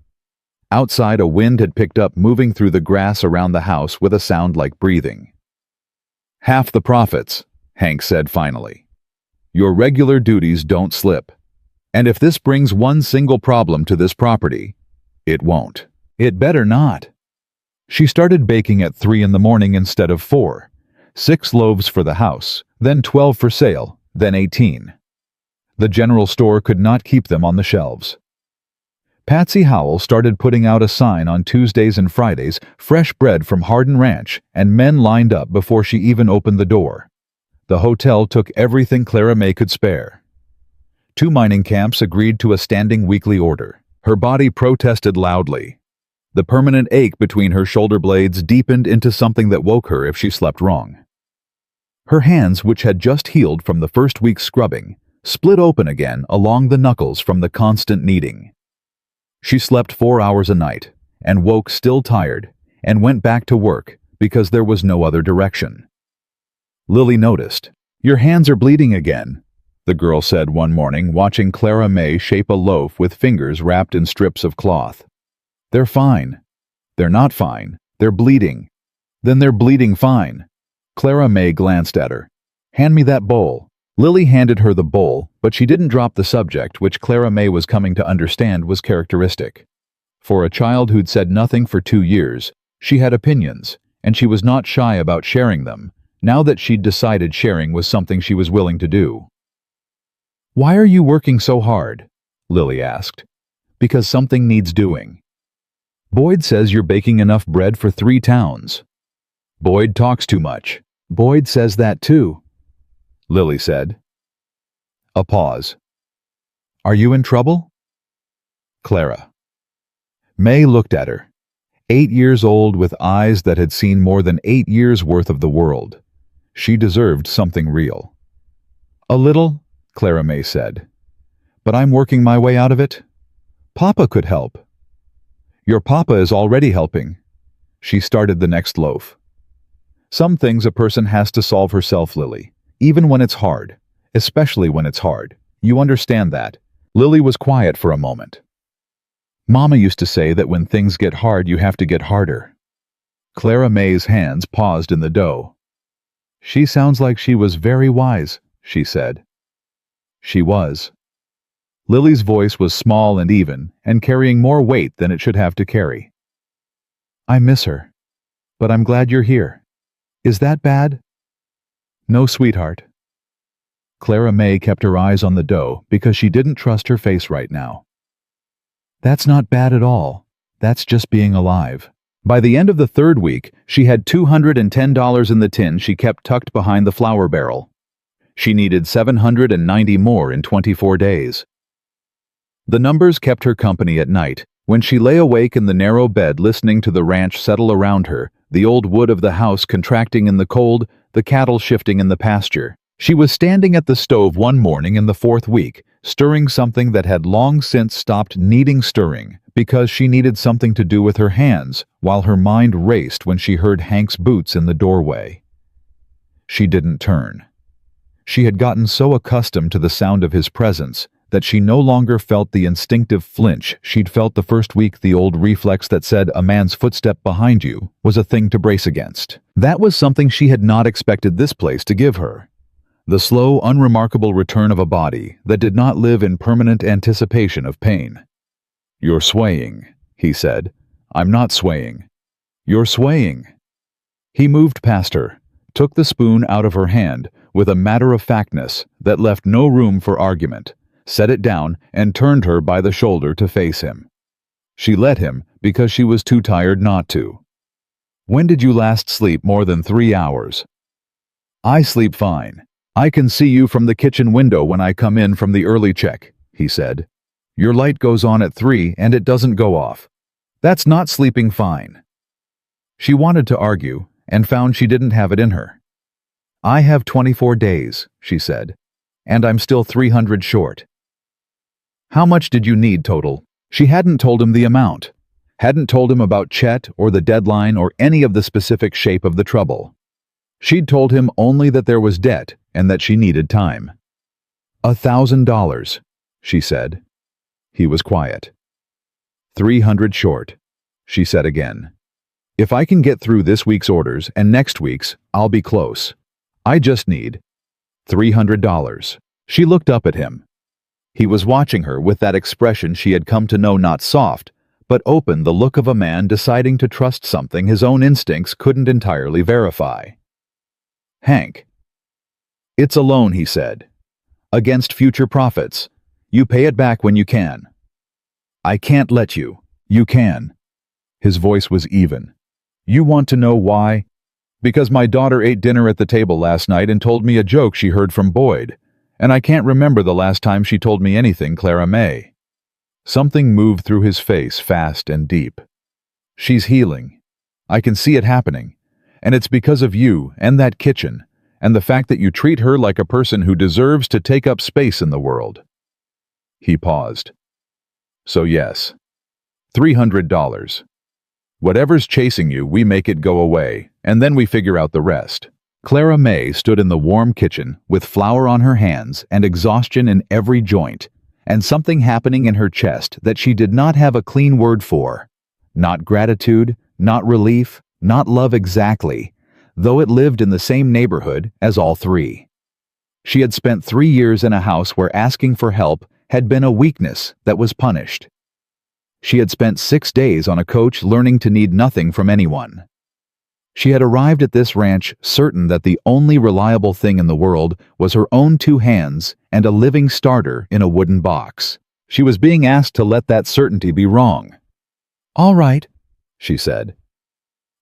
Outside, a wind had picked up, moving through the grass around the house with a sound like breathing. "Half the profits," Hank said finally. "Your regular duties don't slip. And if this brings one single problem to this property, it won't. It better not." She started baking at 3 in the morning instead of 4. 6 loaves for the house, then 12 for sale, then 18. The general store could not keep them on the shelves. Patsy Howell started putting out a sign on Tuesdays and Fridays, fresh bread from Hardin Ranch, and men lined up before she even opened the door. The hotel took everything Clara May could spare. 2 mining camps agreed to a standing weekly order. Her body protested loudly. The permanent ache between her shoulder blades deepened into something that woke her if she slept wrong. Her hands, which had just healed from the first week's scrubbing, split open again along the knuckles from the constant kneading. She slept 4 hours a night, and woke still tired, and went back to work because there was no other direction. Lily noticed. "Your hands are bleeding again," the girl said one morning, watching Clara May shape a loaf with fingers wrapped in strips of cloth. "They're fine." "They're not fine. They're bleeding." "Then they're bleeding fine." Clara May glanced at her. "Hand me that bowl." Lily handed her the bowl, but she didn't drop the subject, which Clara May was coming to understand was characteristic. For a child who'd said nothing for 2 years, she had opinions, and she was not shy about sharing them, now that she'd decided sharing was something she was willing to do. "Why are you working so hard?" Lily asked. "Because something needs doing." "Boyd says you're baking enough bread for 3 towns." "Boyd talks too much." "Boyd says that too," Lily said. A pause. "Are you in trouble?" Clara. May looked at her. 8 years old with eyes that had seen more than 8 years' worth of the world. She deserved something real. "A little," Clara May said. "But I'm working my way out of it. Papa could help." "Your papa is already helping." She started the next loaf. "Some things a person has to solve herself, Lily. Even when it's hard. Especially when it's hard. You understand that." Lily was quiet for a moment. "Mama used to say that when things get hard, you have to get harder." Clara May's hands paused in the dough. "She sounds like she was very wise," she said. She was. Lily's voice was small and even, and carrying more weight than it should have to carry. "I miss her. But I'm glad you're here. Is that bad?" "No, sweetheart." Clara May kept her eyes on the dough because she didn't trust her face right now. "That's not bad at all. That's just being alive." By the end of the 3rd week, she had $210 in the tin she kept tucked behind the flour barrel. She needed $790 more in 24 days. The numbers kept her company at night. When she lay awake in the narrow bed listening to the ranch settle around her, the old wood of the house contracting in the cold, the cattle shifting in the pasture. She was standing at the stove one morning in the 4th week, stirring something that had long since stopped needing stirring, because she needed something to do with her hands, while her mind raced when she heard Hank's boots in the doorway. She didn't turn. She had gotten so accustomed to the sound of his presence that she no longer felt the instinctive flinch she'd felt the first week, the old reflex that said a man's footstep behind you was a thing to brace against. That was something she had not expected this place to give her. The slow, unremarkable return of a body that did not live in permanent anticipation of pain. "You're swaying," he said. "I'm not swaying." "You're swaying." He moved past her, took the spoon out of her hand with a matter-of-factness that left no room for argument, set it down, and turned her by the shoulder to face him. She let him because she was too tired not to. "When did you last sleep more than 3 hours?" "I sleep fine. I can see you from the kitchen window when I come in from the early check," he said. "Your light goes on at 3 and it doesn't go off. That's not sleeping fine." She wanted to argue and found she didn't have it in her. "I have 24 days, she said, "and I'm still 300 short." "How much did you need total?" She hadn't told him the amount, hadn't told him about Chet or the deadline or any of the specific shape of the trouble. She'd told him only that there was debt and that she needed time. $1,000, she said. He was quiet. 300 short, she said again. "If I can get through this week's orders and next week's, I'll be close. I just need $300. She looked up at him. He was watching her with that expression she had come to know not soft, but open, the look of a man deciding to trust something his own instincts couldn't entirely verify. "Hank." "It's a loan," he said. "Against future profits. You pay it back when you can." "I can't let you. You can." His voice was even. "You want to know why? Because my daughter ate dinner at the table last night and told me a joke she heard from Boyd, and I can't remember the last time she told me anything, Clara May." Something moved through his face fast and deep. "She's healing. I can see it happening. And it's because of you and that kitchen, and the fact that you treat her like a person who deserves to take up space in the world." He paused. "So yes, $300. Whatever's chasing you, we make it go away, and then we figure out the rest." Clara May stood in the warm kitchen with flour on her hands and exhaustion in every joint, and something happening in her chest that she did not have a clean word for. Not gratitude, not relief, not love exactly, though it lived in the same neighborhood as all three. She had spent 3 years in a house where asking for help had been a weakness that was punished. She had spent 6 days on a coach learning to need nothing from anyone. She had arrived at this ranch certain that the only reliable thing in the world was her own 2 hands and a living starter in a wooden box. She was being asked to let that certainty be wrong. "All right," she said.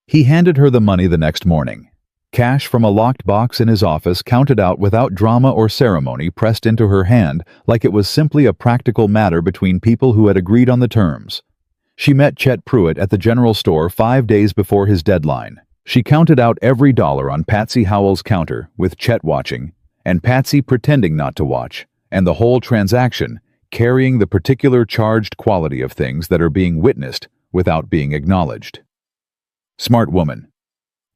He handed her the money the next morning. Cash from a locked box in his office, counted out without drama or ceremony, pressed into her hand like it was simply a practical matter between people who had agreed on the terms. She met Chet Pruitt at the general store 5 days before his deadline. She counted out every dollar on Patsy Howell's counter, with Chet watching, and Patsy pretending not to watch, and the whole transaction carrying the particular charged quality of things that are being witnessed without being acknowledged. "Smart woman,"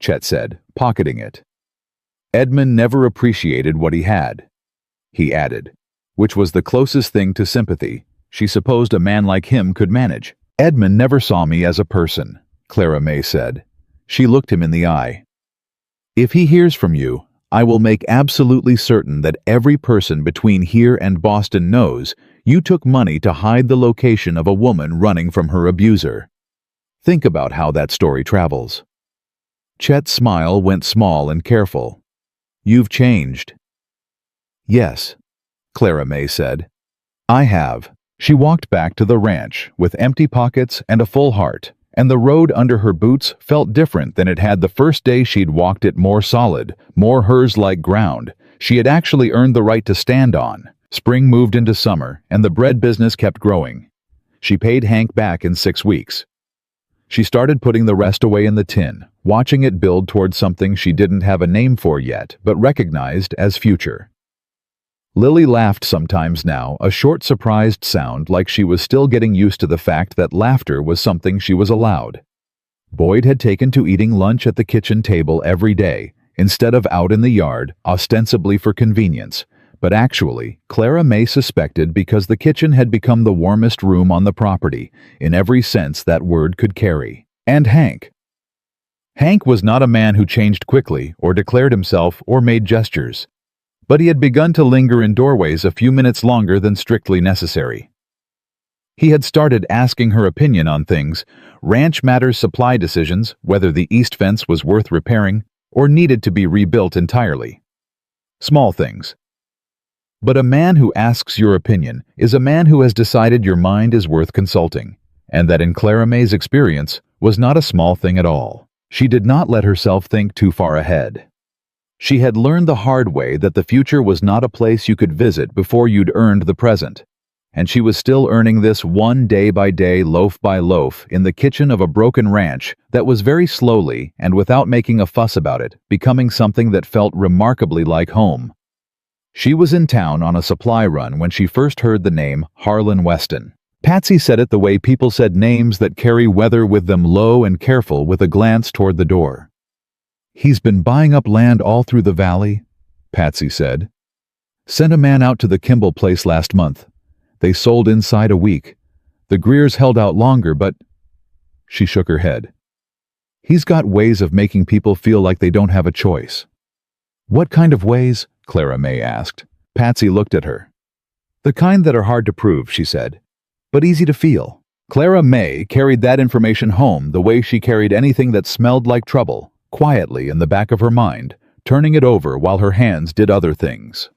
Chet said, pocketing it. "Edmund never appreciated what he had," he added, which was the closest thing to sympathy she supposed a man like him could manage. "Edmund never saw me as a person," Clara May said. She looked him in the eye. "If he hears from you, I will make absolutely certain that every person between here and Boston knows you took money to hide the location of a woman running from her abuser. Think about how that story travels." Chet's smile went small and careful. "You've changed." "Yes," Clara May said. "I have." She walked back to the ranch with empty pockets and a full heart, and the road under her boots felt different than it had the first day she'd walked it, more solid, more hers-like ground she had actually earned the right to stand on. Spring moved into summer, and the bread business kept growing. She paid Hank back in 6 weeks. She started putting the rest away in the tin, watching it build toward something she didn't have a name for yet, but recognized as future. Lily laughed sometimes now, a short surprised sound like she was still getting used to the fact that laughter was something she was allowed. Boyd had taken to eating lunch at the kitchen table every day, instead of out in the yard, ostensibly for convenience, but actually, Clara May suspected because the kitchen had become the warmest room on the property, in every sense that word could carry. And Hank. Hank was not a man who changed quickly, or declared himself, or made gestures. But he had begun to linger in doorways a few minutes longer than strictly necessary. He had started asking her opinion on things, ranch matters, supply decisions, whether the east fence was worth repairing, or needed to be rebuilt entirely. Small things. But a man who asks your opinion is a man who has decided your mind is worth consulting, and that in Clara May's experience was not a small thing at all. She did not let herself think too far ahead. She had learned the hard way that the future was not a place you could visit before you'd earned the present, and she was still earning this one day by day, loaf by loaf, in the kitchen of a broken ranch that was very slowly, and without making a fuss about it, becoming something that felt remarkably like home. She was in town on a supply run when she first heard the name Harlan Weston. Patsy said it the way people said names that carry weather with them, low and careful, with a glance toward the door. "He's been buying up land all through the valley," Patsy said. "Sent a man out to the Kimball place last month. They sold inside a week. The Greers held out longer, but—" She shook her head. "He's got ways of making people feel like they don't have a choice." "What kind of ways?" Clara May asked. Patsy looked at her. "The kind that are hard to prove," she said, "but easy to feel." Clara May carried that information home the way she carried anything that smelled like trouble, quietly in the back of her mind, turning it over while her hands did other things.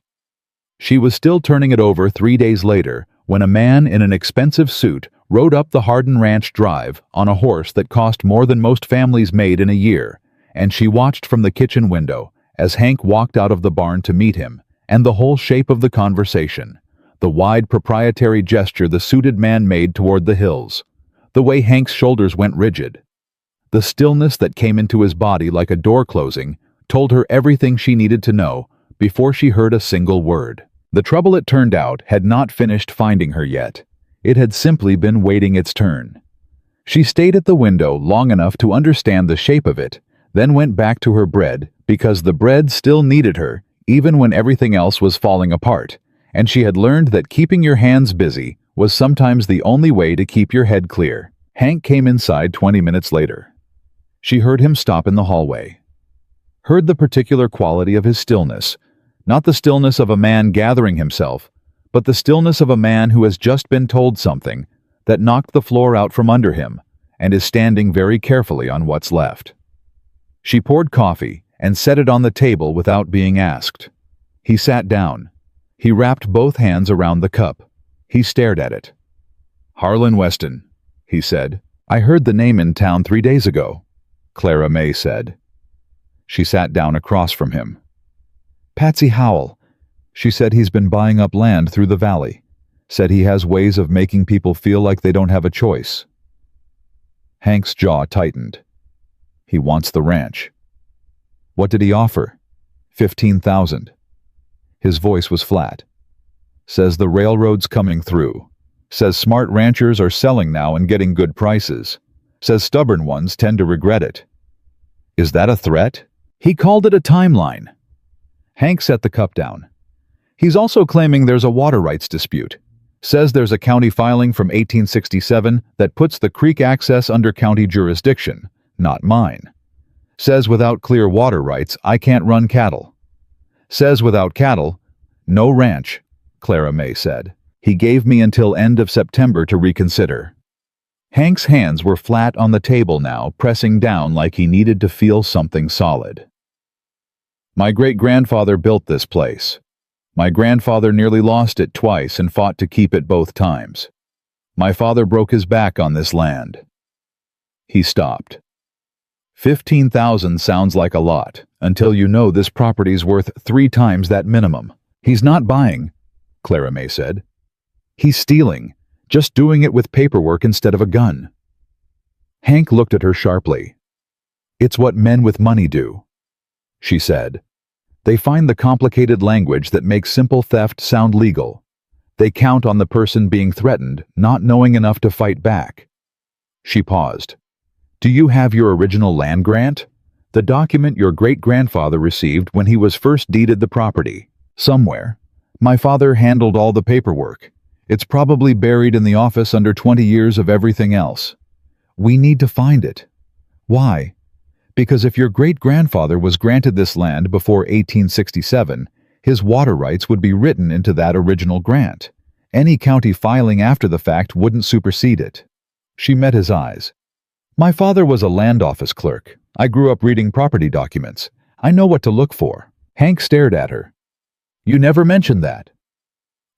She was still turning it over 3 days later when a man in an expensive suit rode up the Hardin Ranch Drive on a horse that cost more than most families made in a year, and she watched from the kitchen window as Hank walked out of the barn to meet him, and the whole shape of the conversation, the wide proprietary gesture the suited man made toward the hills, the way Hank's shoulders went rigid, the stillness that came into his body like a door closing, told her everything she needed to know before she heard a single word. The trouble, it turned out, had not finished finding her yet. It had simply been waiting its turn. She stayed at the window long enough to understand the shape of it, then went back to her bread because the bread still needed her, even when everything else was falling apart, and she had learned that keeping your hands busy was sometimes the only way to keep your head clear. Hank came inside 20 minutes later. She heard him stop in the hallway. Heard the particular quality of his stillness, not the stillness of a man gathering himself, but the stillness of a man who has just been told something that knocked the floor out from under him and is standing very carefully on what's left. She poured coffee and set it on the table without being asked. He sat down. He wrapped both hands around the cup. He stared at it. "Harlan Weston," he said. "I heard the name in town 3 days ago," Clara May said. She sat down across from him. "Patsy Howell. She said he's been buying up land through the valley. Said he has ways of making people feel like they don't have a choice." Hank's jaw tightened. "He wants the ranch." "What did he offer?" $15,000. His voice was flat. "Says the railroad's coming through. Says smart ranchers are selling now and getting good prices. Says stubborn ones tend to regret it." "Is that a threat?" "He called it a timeline." Hank set the cup down. "He's also claiming there's a water rights dispute. Says there's a county filing from 1867 that puts the creek access under county jurisdiction, not mine. Says without clear water rights, I can't run cattle. Says without cattle, no ranch," Clara May said. "He gave me until end of September to reconsider." Hank's hands were flat on the table now, pressing down like he needed to feel something solid. "My great-grandfather built this place. My grandfather nearly lost it twice and fought to keep it both times. My father broke his back on this land." He stopped. 15,000 sounds like a lot, until you know this property's worth 3 times that minimum. "He's not buying," Clara May said. "He's stealing, just doing it with paperwork instead of a gun." Hank looked at her sharply. "It's what men with money do," she said. "They find the complicated language that makes simple theft sound legal. They count on the person being threatened not knowing enough to fight back." She paused. "Do you have your original land grant? The document your great-grandfather received when he was first deeded the property? Somewhere. My father handled all the paperwork. It's probably buried in the office under 20 years of everything else. We need to find it." "Why?" "Because if your great-grandfather was granted this land before 1867, his water rights would be written into that original grant. Any county filing after the fact wouldn't supersede it." She met his eyes. "My father was a land office clerk. I grew up reading property documents. I know what to look for. Hank stared at her. You never mentioned that.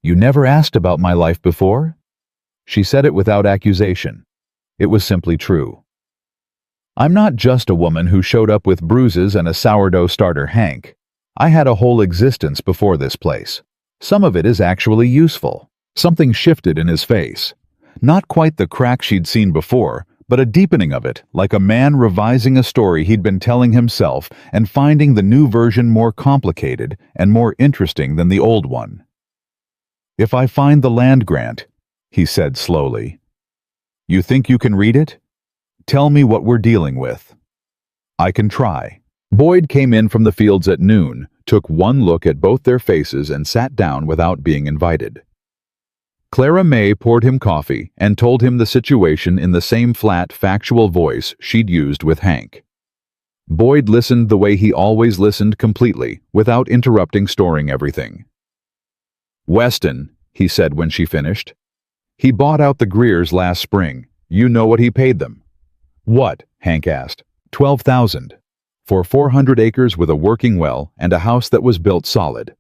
You never asked about my life before? She said it without accusation. It was simply true. I'm not just a woman who showed up with bruises and a sourdough starter, Hank. I had a whole existence before this place. Some of it is actually useful. Something shifted in his face. Not quite the crack she'd seen before, but a deepening of it, like a man revising a story he'd been telling himself and finding the new version more complicated and more interesting than the old one. If I find the land grant, he said slowly, you think you can read it? Tell me what we're dealing with. I can try. Boyd came in from the fields at noon, took one look at both their faces and sat down without being invited. Clara May poured him coffee and told him the situation in the same flat, factual voice she'd used with Hank. Boyd listened the way he always listened, completely, without interrupting, storing everything. Weston, he said when she finished. He bought out the Greers last spring. You know what he paid them. What? Hank asked. $12,000. For 400 acres with a working well and a house that was built solid.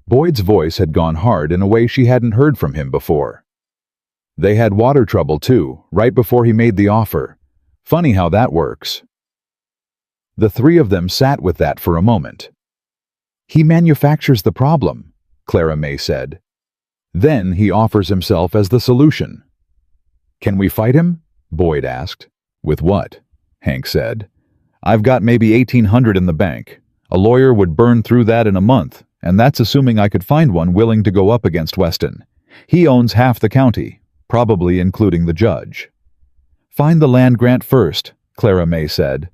Boyd's voice had gone hard in a way she hadn't heard from him before. They had water trouble too, right before he made the offer. Funny how that works. The three of them sat with that for a moment. He manufactures the problem, Clara May said. Then he offers himself as the solution. Can we fight him? Boyd asked. With what? Hank said. I've got maybe $1,800 in the bank. A lawyer would burn through that in a month, and that's assuming I could find one willing to go up against Weston. He owns half the county, probably including the judge. Find the land grant first, Clara May said.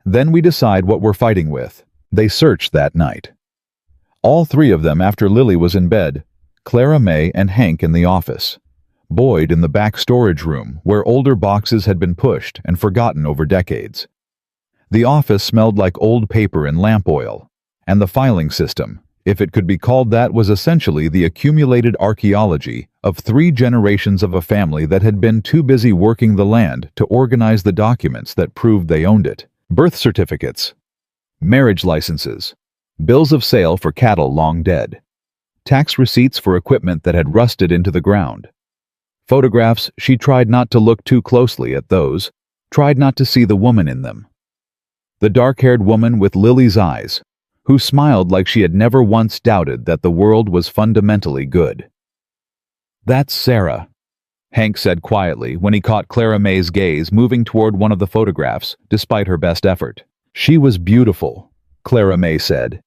Then we decide what we're fighting with. They searched that night. All three of them after Lily was in bed, Clara May and Hank in the office. Boyd in the back storage room where older boxes had been pushed and forgotten over decades. The office smelled like old paper and lamp oil, and the filing system, if it could be called that, was essentially the accumulated archaeology of 3 generations of a family that had been too busy working the land to organize the documents that proved they owned it. Birth certificates, marriage licenses, bills of sale for cattle long dead, tax receipts for equipment that had rusted into the ground. Photographs, she tried not to look too closely at those, tried not to see the woman in them. The dark-haired woman with Lily's eyes, who smiled like she had never once doubted that the world was fundamentally good. That's Sarah, Hank said quietly when he caught Clara May's gaze moving toward one of the photographs, despite her best effort. She was beautiful, Clara May said.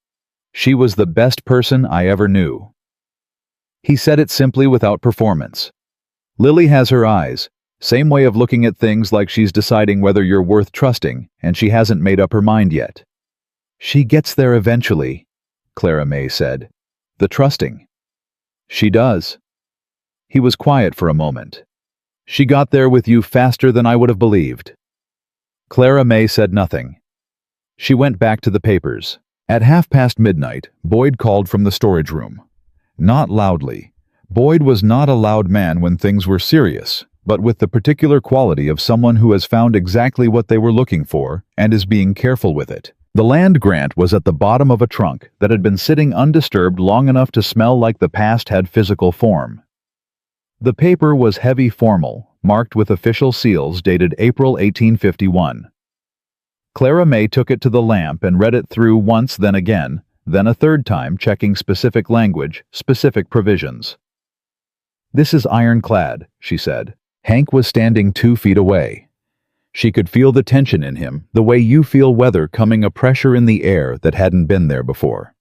She was the best person I ever knew. He said it simply without performance. Lily has her eyes, same way of looking at things, like she's deciding whether you're worth trusting, and she hasn't made up her mind yet. She gets there eventually, Clara May said. The trusting. She does. He was quiet for a moment. She got there with you faster than I would have believed. Clara May said nothing. She went back to the papers. At midnight, Boyd called from the storage room. Not loudly. Boyd was not a loud man when things were serious, but with the particular quality of someone who has found exactly what they were looking for and is being careful with it. The land grant was at the bottom of a trunk that had been sitting undisturbed long enough to smell like the past had physical form. The paper was heavy, formal, marked with official seals dated April 1851. Clara May took it to the lamp and read it through once, then again, then a third time, checking specific language, specific provisions. This is ironclad, she said. Hank was standing 2 feet away. She could feel the tension in him, the way you feel weather coming, a pressure in the air that hadn't been there before.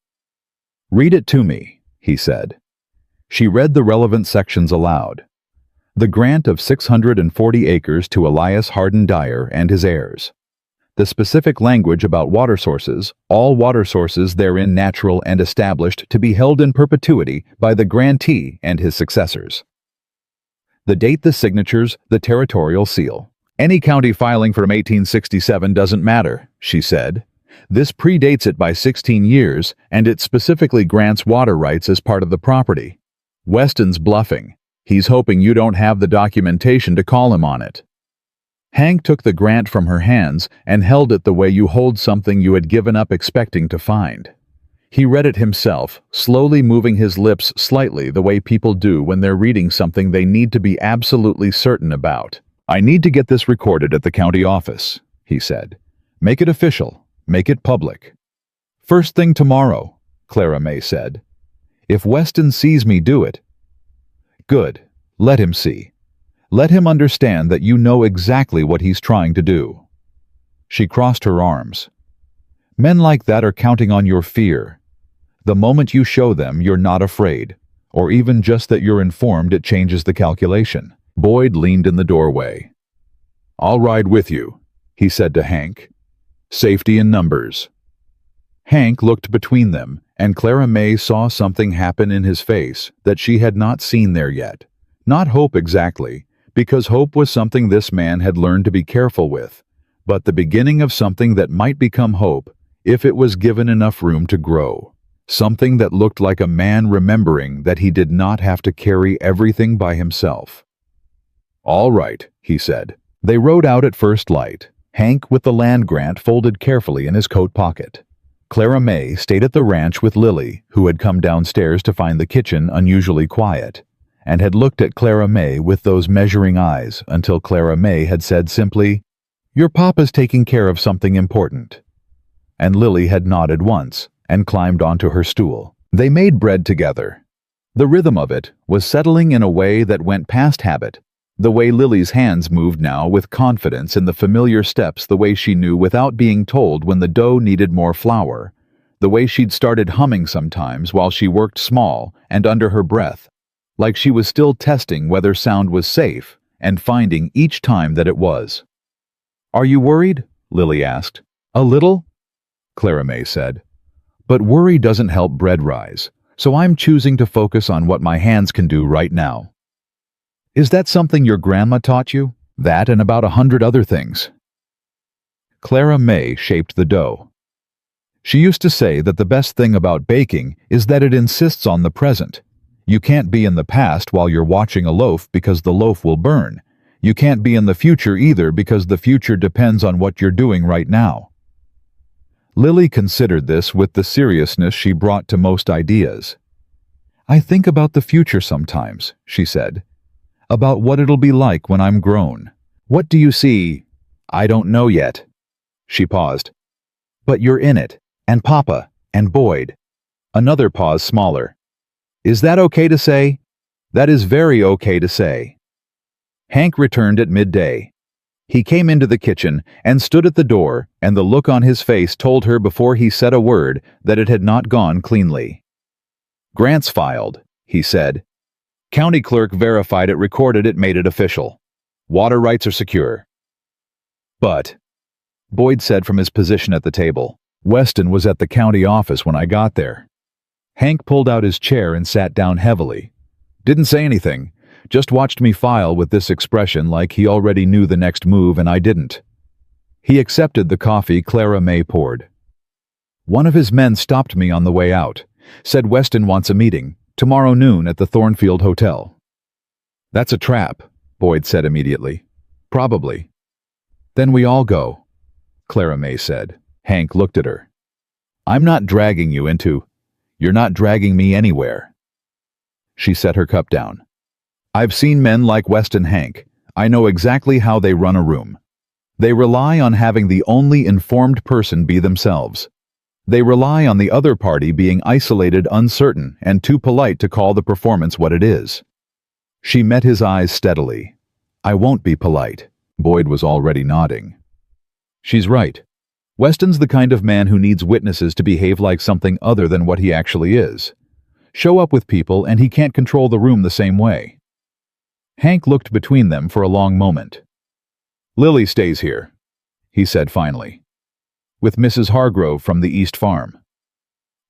Read it to me, he said. She read the relevant sections aloud. The grant of 640 acres to Elias Hardin Dyer and his heirs. The specific language about water sources, all water sources therein natural and established to be held in perpetuity by the grantee and his successors. The date, the signatures, the territorial seal. Any county filing from 1867 doesn't matter, she said. This predates it by 16 years, and it specifically grants water rights as part of the property. Weston's bluffing. He's hoping you don't have the documentation to call him on it. Hank took the grant from her hands and held it the way you hold something you had given up expecting to find. He read it himself, slowly moving his lips slightly the way people do when they're reading something they need to be absolutely certain about. "I need to get this recorded at the county office," he said. "Make it official. Make it public." "First thing tomorrow," Clara May said. "If Weston sees me do it." "Good. Let him see. Let him understand that you know exactly what he's trying to do." She crossed her arms. "Men like that are counting on your fear. The moment you show them you're not afraid, or even just that you're informed, it changes the calculation." Boyd leaned in the doorway. "I'll ride with you," he said to Hank. "Safety in numbers." Hank looked between them, and Clara May saw something happen in his face that she had not seen there yet. Not hope exactly, because hope was something this man had learned to be careful with, but the beginning of something that might become hope if it was given enough room to grow. Something that looked like a man remembering that he did not have to carry everything by himself. "All right," he said. They rode out at first light, Hank with the land grant folded carefully in his coat pocket. Clara May stayed at the ranch with Lily, who had come downstairs to find the kitchen unusually quiet, and had looked at Clara May with those measuring eyes until Clara May had said simply, "Your papa's taking care of something important." And Lily had nodded once and climbed onto her stool. They made bread together. The rhythm of it was settling in a way that went past habit, the way Lily's hands moved now with confidence in the familiar steps, the way she knew without being told when the dough needed more flour, the way she'd started humming sometimes while she worked small and under her breath, like she was still testing whether sound was safe and finding each time that it was. "Are you worried?" Lily asked. "A little?" Clara May said. "But worry doesn't help bread rise, so I'm choosing to focus on what my hands can do right now." "Is that something your grandma taught you? That and about 100 other things." Clara May shaped the dough. She used to say that the best thing about baking is that it insists on the present. You can't be in the past while you're watching a loaf because the loaf will burn. You can't be in the future either because the future depends on what you're doing right now. Lily considered this with the seriousness she brought to most ideas. "I think about the future sometimes," she said. "About what it'll be like when I'm grown." "What do you see?" "I don't know yet." She paused. "But you're in it, and Papa, and Boyd." Another pause smaller. "Is that okay to say?" "That is very okay to say." Hank returned at midday. He came into the kitchen and stood at the door, and the look on his face told her before he said a word that it had not gone cleanly. "Grants filed," he said. "County clerk verified it, recorded it, made it official. Water rights are secure." "But," Boyd said from his position at the table, "Weston was at the county office when I got there." Hank pulled out his chair and sat down heavily. "Didn't say anything. Just watched me file with this expression like he already knew the next move and I didn't." He accepted the coffee Clara May poured. "One of his men stopped me on the way out. Said Weston wants a meeting, tomorrow noon at the Thornfield Hotel." "That's a trap," Boyd said immediately. "Probably." "Then we all go," Clara May said. Hank looked at her. "I'm not dragging you into... You're not dragging me anywhere." She set her cup down. "I've seen men like Weston Hank. I know exactly how they run a room. They rely on having the only informed person be themselves. They rely on the other party being isolated, uncertain, and too polite to call the performance what it is." She met his eyes steadily. "I won't be polite." Boyd was already nodding. "She's right. Weston's the kind of man who needs witnesses to behave like something other than what he actually is. Show up with people and he can't control the room the same way." Hank looked between them for a long moment. "Lily stays here," he said finally. "With Mrs. Hargrove from the East Farm."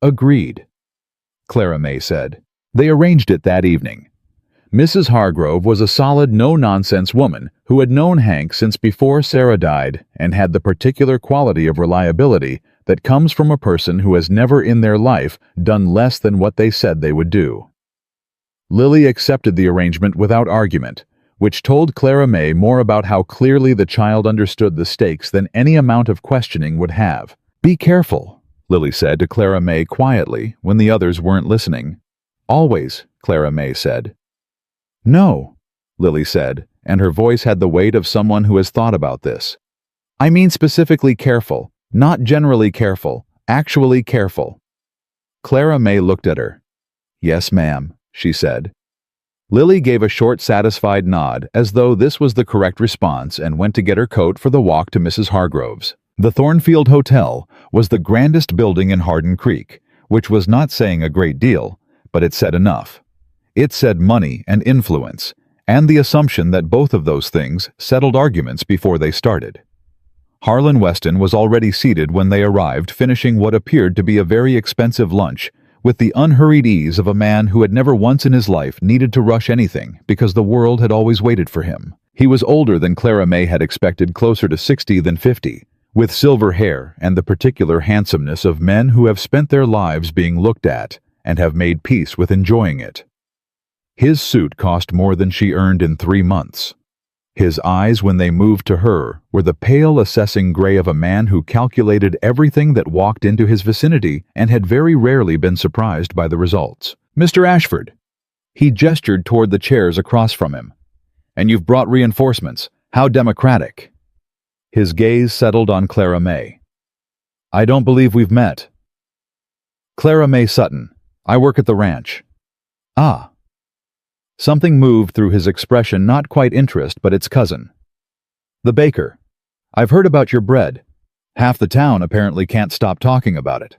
"Agreed," Clara May said. They arranged it that evening. Mrs. Hargrove was a solid, no-nonsense woman who had known Hank since before Sarah died and had the particular quality of reliability that comes from a person who has never in their life done less than what they said they would do. Lily accepted the arrangement without argument, which told Clara May more about how clearly the child understood the stakes than any amount of questioning would have. "Be careful," Lily said to Clara May quietly when the others weren't listening. "Always," Clara May said. "No," Lily said, and her voice had the weight of someone who has thought about this. "I mean specifically careful, not generally careful, actually careful." Clara May looked at her. "Yes, ma'am," she said. Lily gave a short, satisfied nod, as though this was the correct response, and went to get her coat for the walk to Mrs. Hargrove's. The Thornfield Hotel was the grandest building in Hardin Creek, which was not saying a great deal, but it said enough. It said money and influence, and the assumption that both of those things settled arguments before they started. Harlan Weston was already seated when they arrived, finishing what appeared to be a very expensive lunch, with the unhurried ease of a man who had never once in his life needed to rush anything because the world had always waited for him. He was older than Clara May had expected, closer to 60 than 50, with silver hair and the particular handsomeness of men who have spent their lives being looked at and have made peace with enjoying it. His suit cost more than she earned in 3 months. His eyes, when they moved to her, were the pale, assessing gray of a man who calculated everything that walked into his vicinity and had very rarely been surprised by the results. "Mr. Ashford." He gestured toward the chairs across from him. "And you've brought reinforcements. How democratic." His gaze settled on Clara May. "I don't believe we've met." "Clara May Sutton. I work at the ranch." "Ah." Something moved through his expression, not quite interest, but its cousin. "The baker. I've heard about your bread. Half the town apparently can't stop talking about it."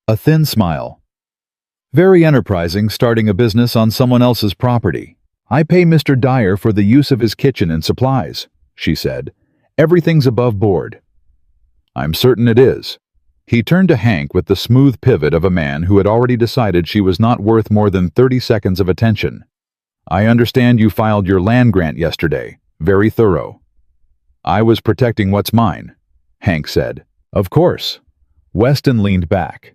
A thin smile. "Very enterprising, starting a business on someone else's property. I pay Mr. Dyer for the use of his kitchen and supplies," she said. "Everything's above board." "I'm certain it is." He turned to Hank with the smooth pivot of a man who had already decided she was not worth more than 30 seconds of attention. "I understand you filed your land grant yesterday. Very thorough." "I was protecting what's mine," Hank said. "Of course." Weston leaned back.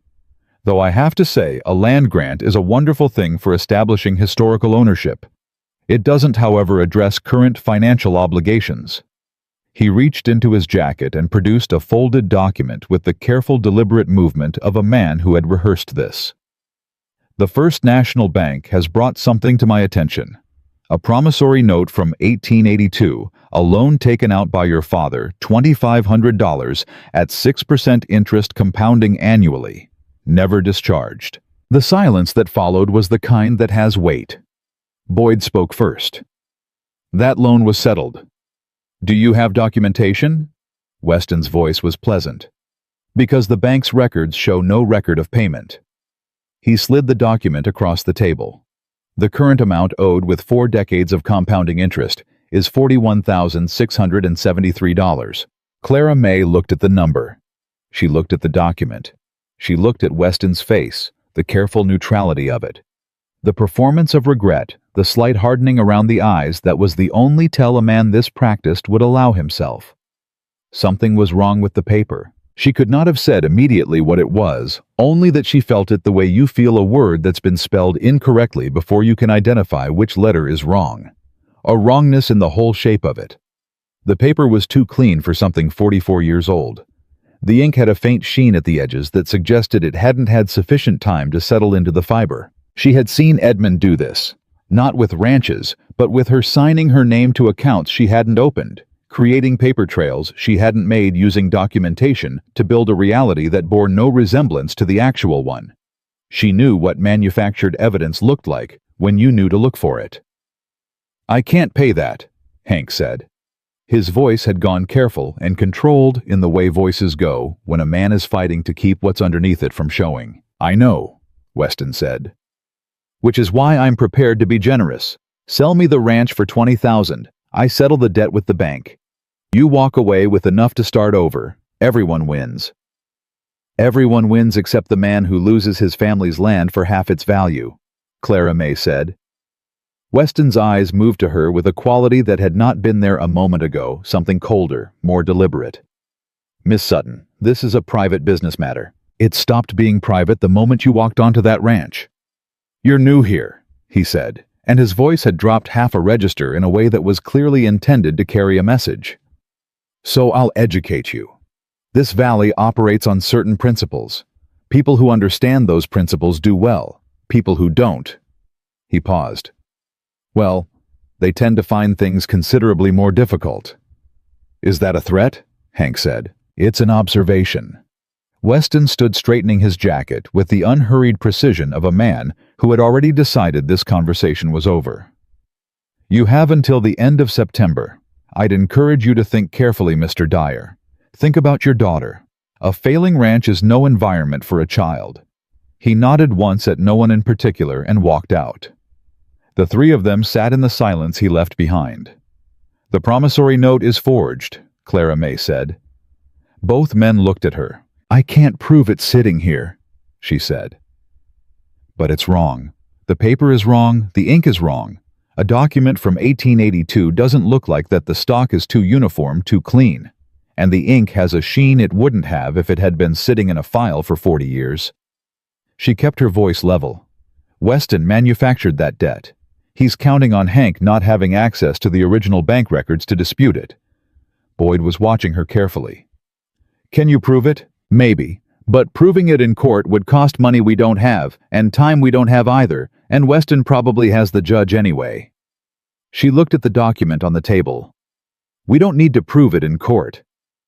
"Though I have to say, a land grant is a wonderful thing for establishing historical ownership. It doesn't, however, address current financial obligations." He reached into his jacket and produced a folded document with the careful, deliberate movement of a man who had rehearsed this. "The First National Bank has brought something to my attention. A promissory note from 1882, a loan taken out by your father, $2,500, at 6% interest compounding annually, never discharged." The silence that followed was the kind that has weight. Boyd spoke first. "That loan was settled. Do you have documentation?" Weston's voice was pleasant. "Because the bank's records show no record of payment." He slid the document across the table. "The current amount owed with 4 decades of compounding interest is $41,673. Clara May looked at the number. She looked at the document. She looked at Weston's face, the careful neutrality of it. The performance of regret, the slight hardening around the eyes that was the only tell a man this practiced would allow himself. Something was wrong with the paper. She could not have said immediately what it was, only that she felt it the way you feel a word that's been spelled incorrectly before you can identify which letter is wrong. A wrongness in the whole shape of it. The paper was too clean for something 44 years old. The ink had a faint sheen at the edges that suggested it hadn't had sufficient time to settle into the fiber. She had seen Edmund do this, not with ranches, but with her signing her name to accounts she hadn't opened, creating paper trails she hadn't made using documentation to build a reality that bore no resemblance to the actual one. She knew what manufactured evidence looked like when you knew to look for it. "I can't pay that," Hank said. His voice had gone careful and controlled in the way voices go when a man is fighting to keep what's underneath it from showing. "I know," Weston said. "Which is why I'm prepared to be generous. Sell me the ranch for $20,000. I settle the debt with the bank. You walk away with enough to start over. Everyone wins." "Everyone wins except the man who loses his family's land for half its value," Clara May said. Weston's eyes moved to her with a quality that had not been there a moment ago, something colder, more deliberate. "Miss Sutton, this is a private business matter. It stopped being private the moment you walked onto that ranch." "You're new here," he said, and his voice had dropped half a register in a way that was clearly intended to carry a message. "So I'll educate you. This valley operates on certain principles. People who understand those principles do well. People who don't." He paused. "Well, they tend to find things considerably more difficult." "Is that a threat?" Hank said. "It's an observation." Weston stood straightening his jacket with the unhurried precision of a man who had already decided this conversation was over. "You have until the end of September. I'd encourage you to think carefully, Mr. Dyer. Think about your daughter. A failing ranch is no environment for a child." He nodded once at no one in particular and walked out. The three of them sat in the silence he left behind. "The promissory note is forged," Clara May said. Both men looked at her. "I can't prove it sitting here," she said. "But it's wrong. The paper is wrong, the ink is wrong. A document from 1882 doesn't look like that. The stock is too uniform, too clean. And the ink has a sheen it wouldn't have if it had been sitting in a file for 40 years. She kept her voice level. "Weston manufactured that debt. He's counting on Hank not having access to the original bank records to dispute it." Boyd was watching her carefully. "Can you prove it? Maybe. But proving it in court would cost money we don't have, and time we don't have either, and Weston probably has the judge anyway." She looked at the document on the table. "We don't need to prove it in court.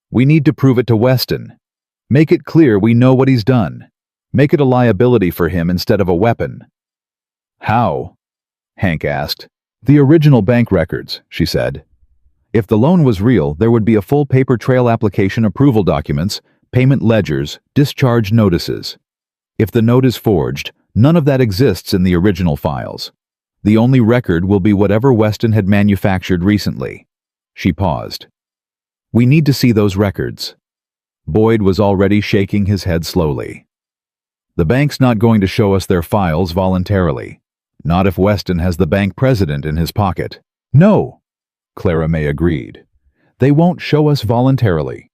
We need to prove it to Weston. Make it clear we know what he's done. Make it a liability for him instead of a weapon." "How?" Hank asked. "The original bank records," she said. "If the loan was real, there would be a full paper trail application, approval documents, payment ledgers, discharge notices. If the note is forged, none of that exists in the original files. The only record will be whatever Weston had manufactured recently." She paused. "We need to see those records." Boyd was already shaking his head slowly. "The bank's not going to show us their files voluntarily. Not if Weston has the bank president in his pocket." "No," Clara May agreed. "They won't show us voluntarily."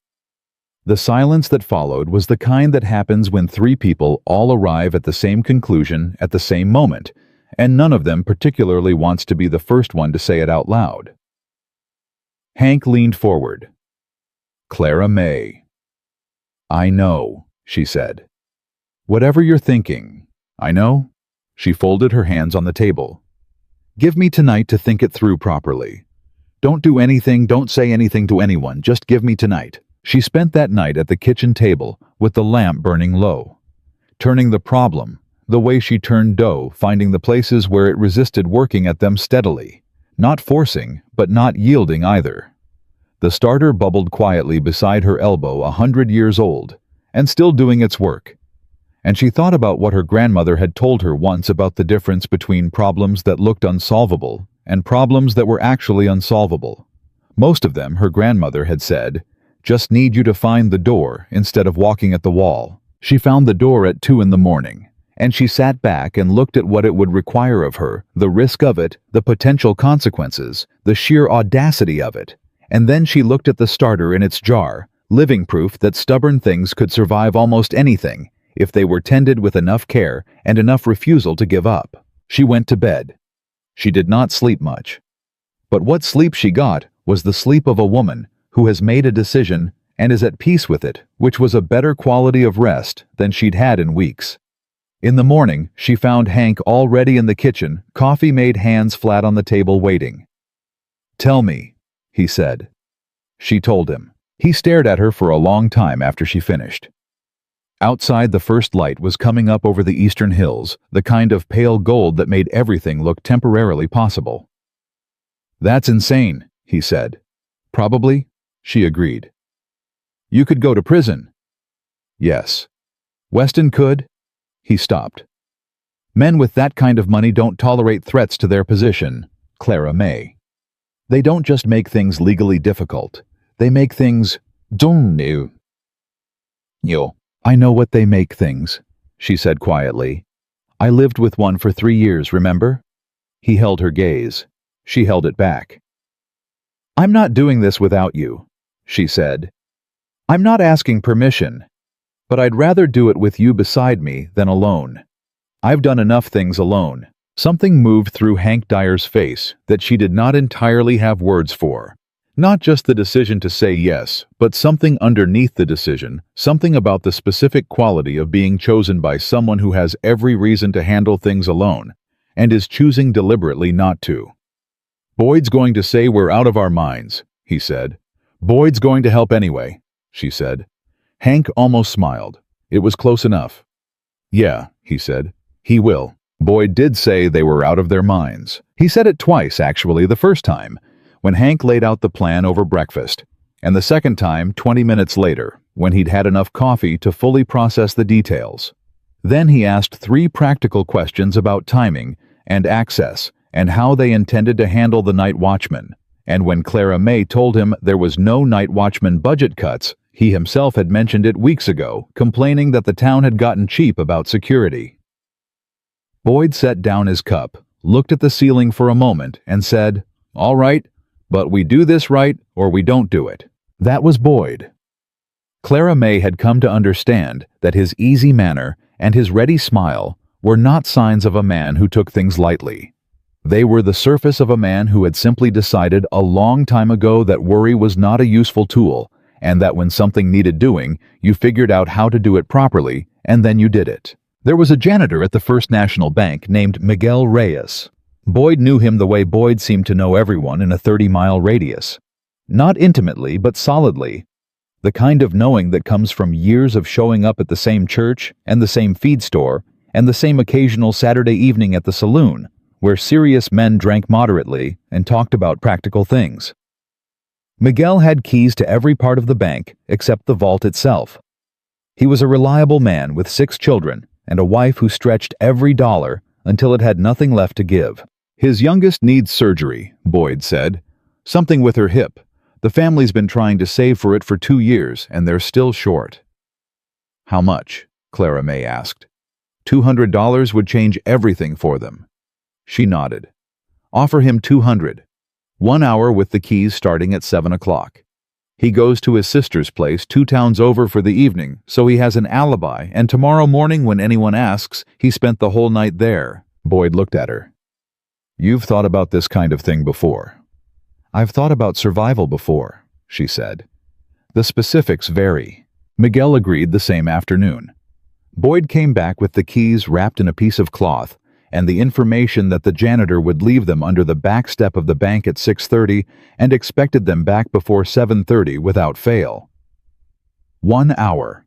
The silence that followed was the kind that happens when three people all arrive at the same conclusion at the same moment, and none of them particularly wants to be the first one to say it out loud. Hank leaned forward. "Clara May." "I know," she said. "Whatever you're thinking, I know." She folded her hands on the table. "Give me tonight to think it through properly. Don't do anything, don't say anything to anyone, just give me tonight." She spent that night at the kitchen table with the lamp burning low, turning the problem, the way she turned dough, finding the places where it resisted, working at them steadily, not forcing, but not yielding either. The starter bubbled quietly beside her elbow, 100 years old, and still doing its work. And she thought about what her grandmother had told her once about the difference between problems that looked unsolvable and problems that were actually unsolvable. Most of them, her grandmother had said, just need you to find the door instead of walking at the wall. She found the door at 2 in the morning, and she sat back and looked at what it would require of her, the risk of it, the potential consequences, the sheer audacity of it. And then she looked at the starter in its jar, living proof that stubborn things could survive almost anything if they were tended with enough care and enough refusal to give up. She went to bed. She did not sleep much. But what sleep she got was the sleep of a woman who has made a decision and is at peace with it, which was a better quality of rest than she'd had in weeks. In the morning, she found Hank already in the kitchen, coffee made, hands flat on the table, waiting. "Tell me," he said. She told him. He stared at her for a long time after she finished. Outside, the first light was coming up over the eastern hills, the kind of pale gold that made everything look temporarily possible. "That's insane," he said. "Probably," she agreed. "You could go to prison." "Yes." "Weston could?" He stopped. "Men with that kind of money don't tolerate threats to their position, Clara May. They don't just make things legally difficult. They make things... Yo. I know what they make things," she said quietly. "I lived with one for 3 years, remember?" He held her gaze. She held it back. "I'm not doing this without you," she said. "I'm not asking permission, but I'd rather do it with you beside me than alone. I've done enough things alone. Something moved through Hank Dyer's face that she did not entirely have words for. Not just the decision to say yes, but something underneath the decision, something about the specific quality of being chosen by someone who has every reason to handle things alone, and is choosing deliberately not to. "Boyd's going to say we're out of our minds," he said. "Boyd's going to help anyway," she said. Hank almost smiled. It was close enough. "Yeah," he said. "He will." Boyd did say they were out of their minds. He said it twice, actually, the first time, when Hank laid out the plan over breakfast, and the second time 20 minutes later, when he'd had enough coffee to fully process the details. Then he asked 3 practical questions about timing and access and how they intended to handle the night watchman. And when Clara May told him there was no night watchman budget cuts, he himself had mentioned it weeks ago, complaining that the town had gotten cheap about security. Boyd set down his cup, looked at the ceiling for a moment, and said, "All right, but we do this right or we don't do it." That was Boyd. Clara May had come to understand that his easy manner and his ready smile were not signs of a man who took things lightly. They were the surface of a man who had simply decided a long time ago that worry was not a useful tool, and that when something needed doing, you figured out how to do it properly, and then you did it. There was a janitor at the First National Bank named Miguel Reyes. Boyd knew him the way Boyd seemed to know everyone in a 30-mile radius. Not intimately, but solidly. The kind of knowing that comes from years of showing up at the same church and the same feed store and the same occasional Saturday evening at the saloon, where serious men drank moderately and talked about practical things. Miguel had keys to every part of the bank except the vault itself. He was a reliable man with 6 children and a wife who stretched every dollar until it had nothing left to give. "His youngest needs surgery," Boyd said. "Something with her hip. The family's been trying to save for it for 2 years, and they're still short." "How much?" Clara May asked. $200 would change everything for them. She nodded. "Offer him 200. 1 hour with the keys starting at 7 o'clock. He goes to his sister's place 2 towns over for the evening, so he has an alibi, and tomorrow morning when anyone asks, he spent the whole night there." Boyd looked at her. "You've thought about this kind of thing before." "I've thought about survival before," she said. "The specifics vary." Miguel agreed the same afternoon. Boyd came back with the keys wrapped in a piece of cloth and the information that the janitor would leave them under the back step of the bank at 6:30 and expected them back before 7:30 without fail. 1 hour.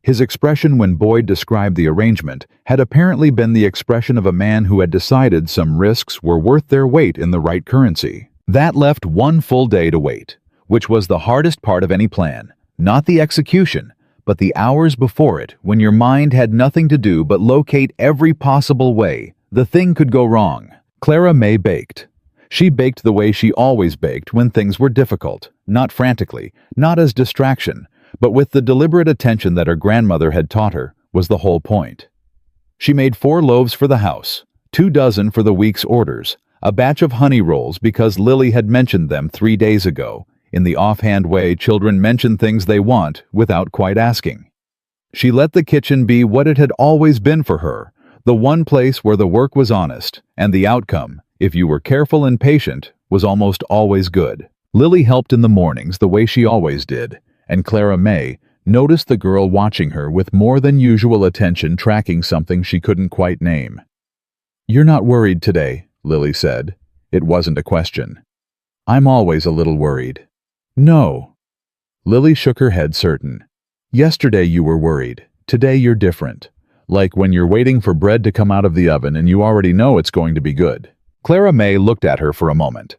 His expression when Boyd described the arrangement had apparently been the expression of a man who had decided some risks were worth their weight in the right currency. That left 1 full day to wait, which was the hardest part of any plan, not the execution, but the hours before it when your mind had nothing to do but locate every possible way the thing could go wrong. Clara May baked. She baked the way she always baked when things were difficult, not frantically, not as distraction, but with the deliberate attention that her grandmother had taught her was the whole point. She made 4 loaves for the house, 2 dozen for the week's orders, a batch of honey rolls because Lily had mentioned them 3 days ago, in the offhand way children mention things they want without quite asking. She let the kitchen be what it had always been for her, the one place where the work was honest, and the outcome, if you were careful and patient, was almost always good. Lily helped in the mornings the way she always did, and Clara May noticed the girl watching her with more than usual attention tracking something she couldn't quite name. "You're not worried today," Lily said. It wasn't a question. "I'm always a little worried." "No." Lily shook her head certain. "Yesterday you were worried. Today you're different. Like when you're waiting for bread to come out of the oven and you already know it's going to be good." Clara May looked at her for a moment.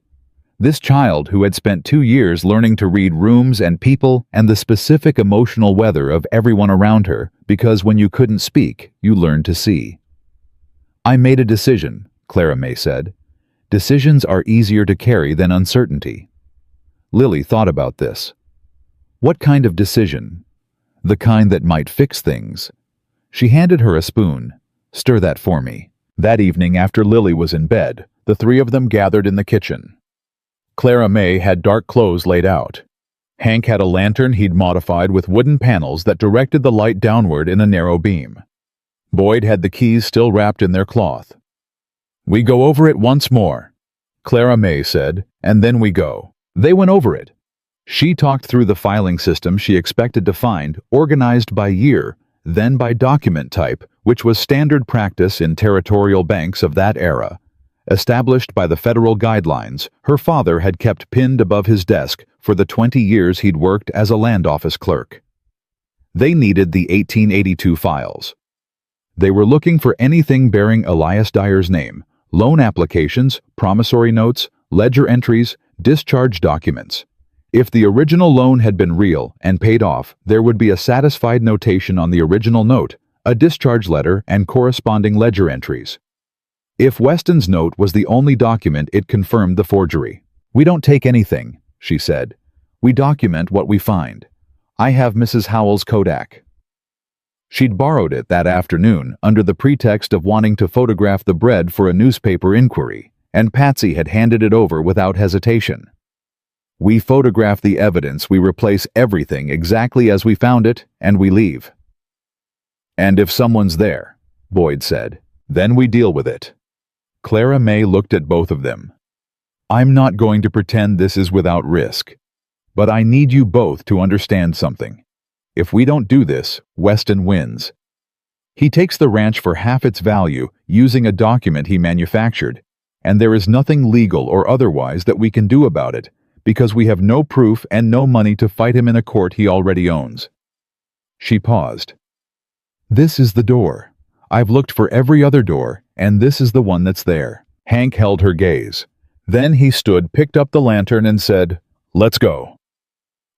This child who had spent 2 years learning to read rooms and people and the specific emotional weather of everyone around her, because when you couldn't speak, you learned to see. "I made a decision," Clara May said. "Decisions are easier to carry than uncertainty." Lily thought about this. What kind of decision? The kind that might fix things. She handed her a spoon. "Stir that for me." That evening, after Lily was in bed, the 3 of them gathered in the kitchen. Clara May had dark clothes laid out. Hank had a lantern he'd modified with wooden panels that directed the light downward in a narrow beam. Boyd had the keys still wrapped in their cloth. We go over it once more, Clara May said, and then we go. They went over it. She talked through the filing system she expected to find, organized by year, then by document type, which was standard practice in territorial banks of that era. Established by the federal guidelines, her father had kept pinned above his desk for the 20 years he'd worked as a land office clerk. They needed the 1882 files. They were looking for anything bearing Elias Dyer's name: loan applications, promissory notes, ledger entries, discharge documents. If the original loan had been real and paid off, there would be a satisfied notation on the original note, a discharge letter, and corresponding ledger entries. If Weston's note was the only document, it confirmed the forgery. "We don't take anything," she said. "We document what we find. I have Mrs. Howell's Kodak." She'd borrowed it that afternoon under the pretext of wanting to photograph the bread for a newspaper inquiry, and Patsy had handed it over without hesitation. "We photograph the evidence, we replace everything exactly as we found it, and we leave." "And if someone's there," Boyd said, "then we deal with it." Clara May looked at both of them. "I'm not going to pretend this is without risk, but I need you both to understand something. If we don't do this, Weston wins. He takes the ranch for half its value using a document he manufactured, and there is nothing legal or otherwise that we can do about it, because we have no proof and no money to fight him in a court he already owns." She paused. "This is the door. I've looked for every other door, and this is the one that's there." Hank held her gaze. Then he stood, picked up the lantern, and said, "Let's go."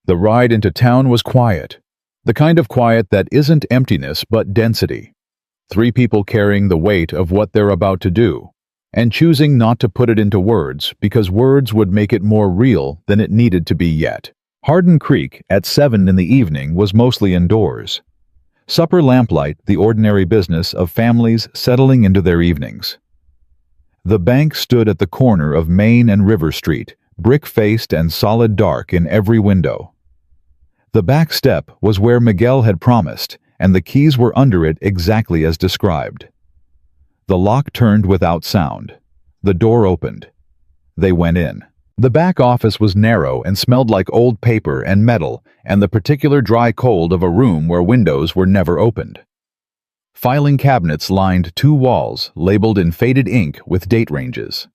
The ride into town was quiet. The kind of quiet that isn't emptiness but density. 3 people carrying the weight of what they're about to do, and choosing not to put it into words because words would make it more real than it needed to be yet. Hardin Creek at 7 in the evening was mostly indoors. Supper lamplight, the ordinary business of families settling into their evenings. The bank stood at the corner of Main and River Street, brick-faced and solid dark in every window. The back step was where Miguel had promised, and the keys were under it exactly as described. The lock turned without sound. The door opened. They went in. The back office was narrow and smelled like old paper and metal and the particular dry cold of a room where windows were never opened. Filing cabinets lined 2 walls labeled in faded ink with date ranges.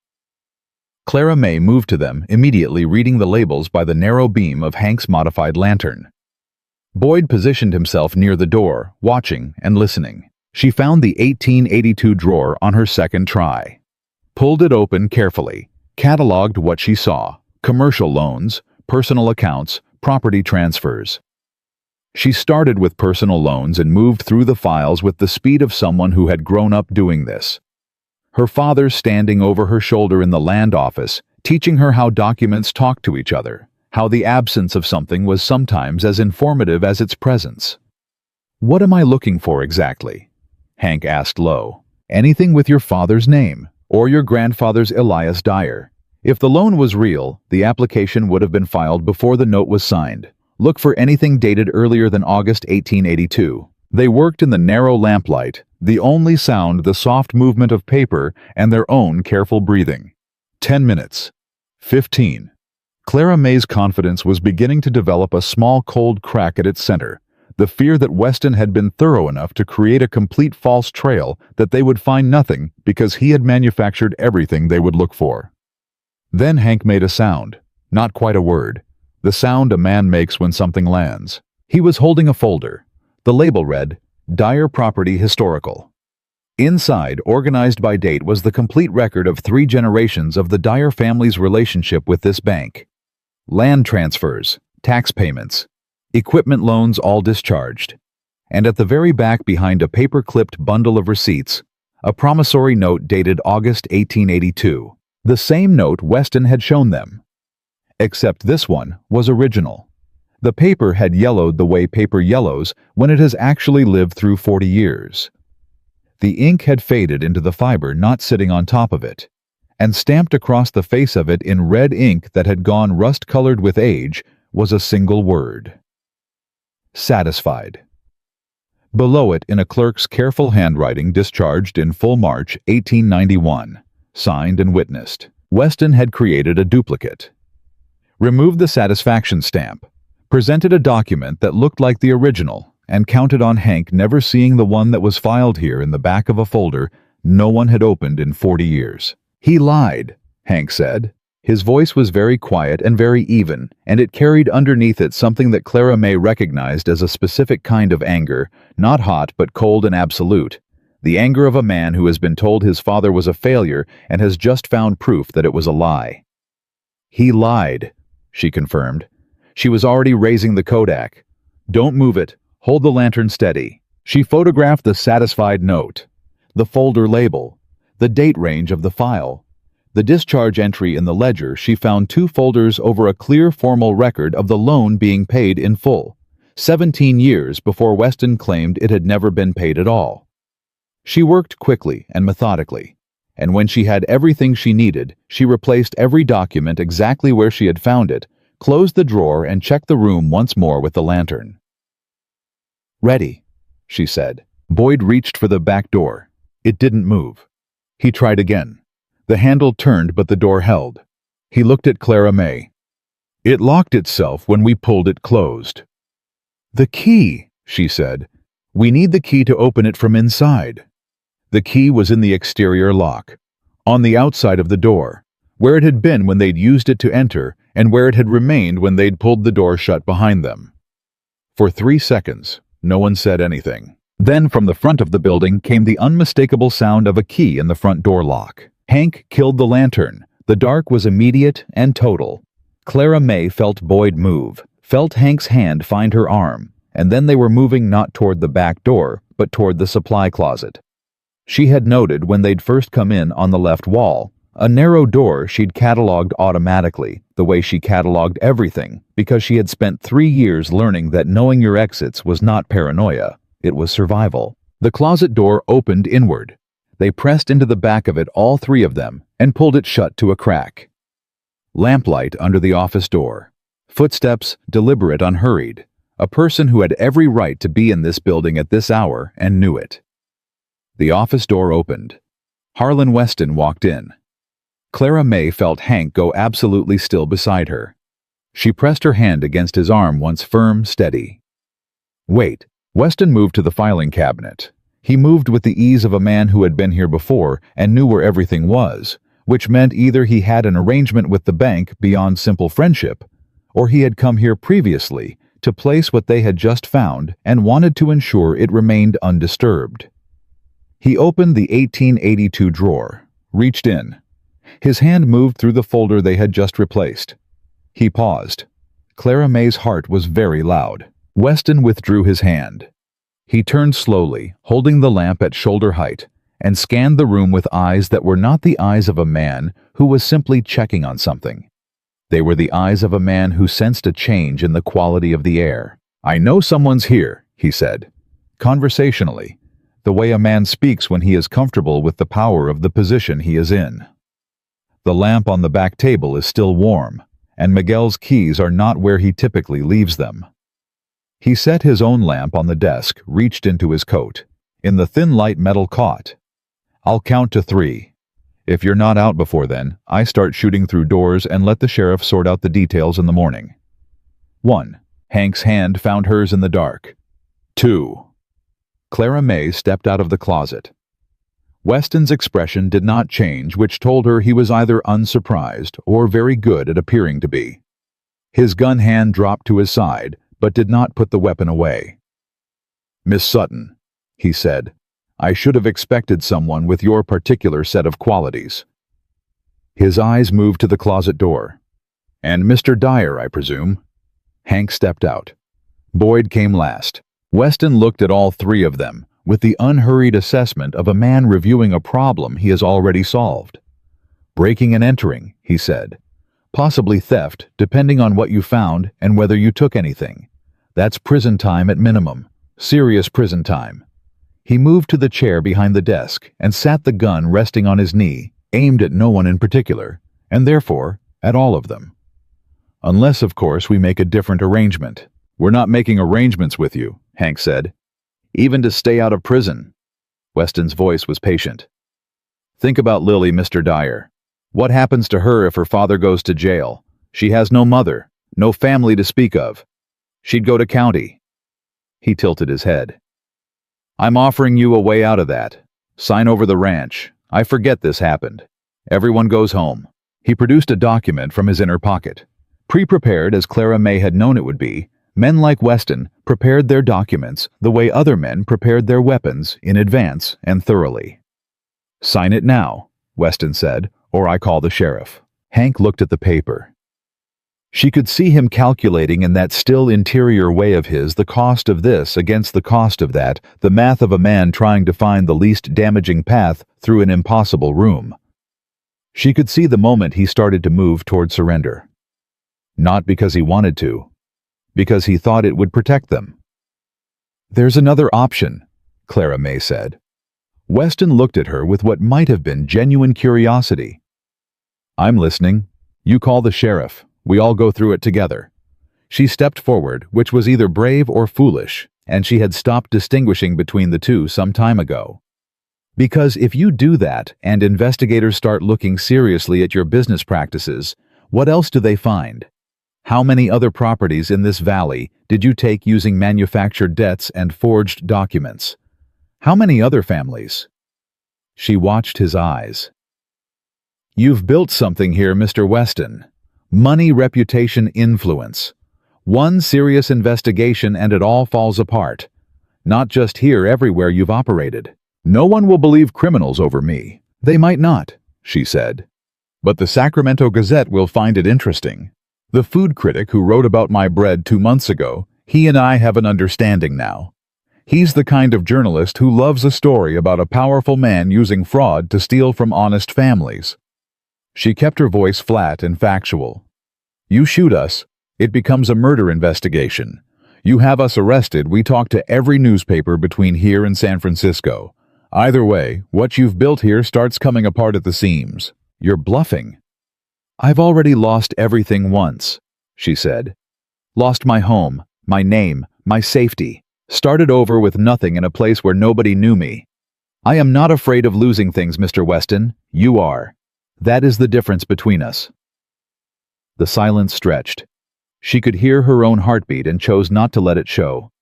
Clara May moved to them, immediately reading the labels by the narrow beam of Hank's modified lantern. Boyd positioned himself near the door, watching and listening. She found the 1882 drawer on her second try. Pulled it open carefully. Cataloged what she saw: commercial loans, personal accounts, property transfers. She started with personal loans and moved through the files with the speed of someone who had grown up doing this. Her father standing over her shoulder in the land office, teaching her how documents talk to each other, how the absence of something was sometimes as informative as its presence. "What am I looking for exactly?" Hank asked low. "Anything with your father's name, or your grandfather's Elias Dyer. If the loan was real, the application would have been filed before the note was signed. Look for anything dated earlier than August 1882. They worked in the narrow lamplight, the only sound the soft movement of paper and their own careful breathing. 10 minutes. 15. Clara May's confidence was beginning to develop a small cold crack at its center, the fear that Weston had been thorough enough to create a complete false trail that they would find nothing because he had manufactured everything they would look for. Then Hank made a sound, not quite a word, the sound a man makes when something lands. He was holding a folder. The label read, Dyer Property Historical. Inside, organized by date, was the complete record of 3 generations of the Dyer family's relationship with this bank. Land transfers, tax payments, equipment loans all discharged. And at the very back, behind a paper-clipped bundle of receipts, a promissory note dated August 1882. The same note Weston had shown them. Except this one was original. The paper had yellowed the way paper yellows when it has actually lived through 40 years. The ink had faded into the fiber not sitting on top of it, and stamped across the face of it in red ink that had gone rust-colored with age was a single word. Satisfied. Below it, in a clerk's careful handwriting discharged in full March 1891, signed and witnessed. Weston had created a duplicate. Removed the satisfaction stamp, presented a document that looked like the original, and counted on Hank never seeing the one that was filed here in the back of a folder no one had opened in 40 years. "He lied," Hank said. His voice was very quiet and very even, and it carried underneath it something that Clara May recognized as a specific kind of anger, not hot but cold and absolute. The anger of a man who has been told his father was a failure and has just found proof that it was a lie. "He lied," she confirmed. She was already raising the Kodak. "Don't move it. Hold the lantern steady." She photographed the satisfied note, the folder label, the date range of the file. The discharge entry in the ledger. She found 2 folders over a clear formal record of the loan being paid in full, 17 years before Weston claimed it had never been paid at all. She worked quickly and methodically, and when she had everything she needed, she replaced every document exactly where she had found it, closed the drawer, and checked the room once more with the lantern. "Ready," she said. Boyd reached for the back door. It didn't move. He tried again. The handle turned, but the door held. He looked at Clara May. "It locked itself when we pulled it closed." "The key," she said. "We need the key to open it from inside." The key was in the exterior lock, on the outside of the door, where it had been when they'd used it to enter and where it had remained when they'd pulled the door shut behind them. For 3 seconds, no one said anything. Then from the front of the building came the unmistakable sound of a key in the front door lock. Hank killed the lantern. The dark was immediate and total. Clara May felt Boyd move, felt Hank's hand find her arm, and then they were moving not toward the back door, but toward the supply closet. She had noted when they'd first come in on the left wall, a narrow door she'd cataloged automatically, the way she cataloged everything, because she had spent 3 years learning that knowing your exits was not paranoia, it was survival. The closet door opened inward. They pressed into the back of it, all 3 of them, and pulled it shut to a crack. Lamplight under the office door. Footsteps, deliberate, unhurried. A person who had every right to be in this building at this hour and knew it. The office door opened. Harlan Weston walked in. Clara May felt Hank go absolutely still beside her. She pressed her hand against his arm once firm, steady. "Wait." Weston moved to the filing cabinet. He moved with the ease of a man who had been here before and knew where everything was, which meant either he had an arrangement with the bank beyond simple friendship, or he had come here previously to place what they had just found and wanted to ensure it remained undisturbed. He opened the 1882 drawer, reached in. His hand moved through the folder they had just replaced. He paused. Clara May's heart was very loud. Weston withdrew his hand. He turned slowly, holding the lamp at shoulder height, and scanned the room with eyes that were not the eyes of a man who was simply checking on something. They were the eyes of a man who sensed a change in the quality of the air. "I know someone's here," he said, conversationally, the way a man speaks when he is comfortable with the power of the position he is in. The lamp on the back table is still warm, and Miguel's keys are not where he typically leaves them. He set his own lamp on the desk, reached into his coat. In the thin light metal caught. "I'll count to 3. If you're not out before then, I start shooting through doors and let the sheriff sort out the details in the morning." 1. Hank's hand found hers in the dark. 2. Clara May stepped out of the closet. Weston's expression did not change, which told her he was either unsurprised or very good at appearing to be. His gun hand dropped to his side, but did not put the weapon away. "Miss Sutton," he said, "I should have expected someone with your particular set of qualities." His eyes moved to the closet door. "And Mr. Dyer, I presume?" Hank stepped out. Boyd came last. Weston looked at all 3 of them, with the unhurried assessment of a man reviewing a problem he has already solved. "Breaking and entering," he said. "Possibly theft, depending on what you found and whether you took anything. That's prison time at minimum. Serious prison time." He moved to the chair behind the desk and sat the gun resting on his knee, aimed at no one in particular, and therefore at all of them. "Unless, of course, we make a different arrangement." "We're not making arrangements with you," Hank said. "Even to stay out of prison." Weston's voice was patient. Think about Lily, Mr. Dyer. What happens to her if her father goes to jail? She has no mother, no family to speak of. She'd go to county. He tilted his head. I'm offering you a way out of that. Sign over the ranch. I forget this happened. Everyone goes home. He produced a document from his inner pocket. Pre-prepared as Clara May had known it would be, men like Weston prepared their documents the way other men prepared their weapons in advance and thoroughly. Sign it now, Weston said, or I call the sheriff. Hank looked at the paper. She could see him calculating in that still interior way of his the cost of this against the cost of that, the math of a man trying to find the least damaging path through an impossible room. She could see the moment he started to move toward surrender. Not because he wanted to, because he thought it would protect them. There's another option, Clara May said. Weston looked at her with what might have been genuine curiosity. I'm listening. You call the sheriff. We all go through it together. She stepped forward, which was either brave or foolish, and she had stopped distinguishing between the two some time ago. Because if you do that and investigators start looking seriously at your business practices, what else do they find? How many other properties in this valley did you take using manufactured debts and forged documents? How many other families? She watched his eyes. You've built something here, Mr. Weston. Money, reputation, influence. One serious investigation and it all falls apart. Not just here, everywhere you've operated. No one will believe criminals over me. They might not, she said. But the Sacramento Gazette will find it interesting. The food critic who wrote about my bread 2 months ago, he and I have an understanding now. He's the kind of journalist who loves a story about a powerful man using fraud to steal from honest families. She kept her voice flat and factual. You shoot us, it becomes a murder investigation. You have us arrested, we talk to every newspaper between here and San Francisco. Either way, what you've built here starts coming apart at the seams. You're bluffing. I've already lost everything once, she said. Lost my home, my name, my safety. Started over with nothing in a place where nobody knew me. I am not afraid of losing things, Mr. Weston. You are. That is the difference between us. The silence stretched. She could hear her own heartbeat and chose not to let it show.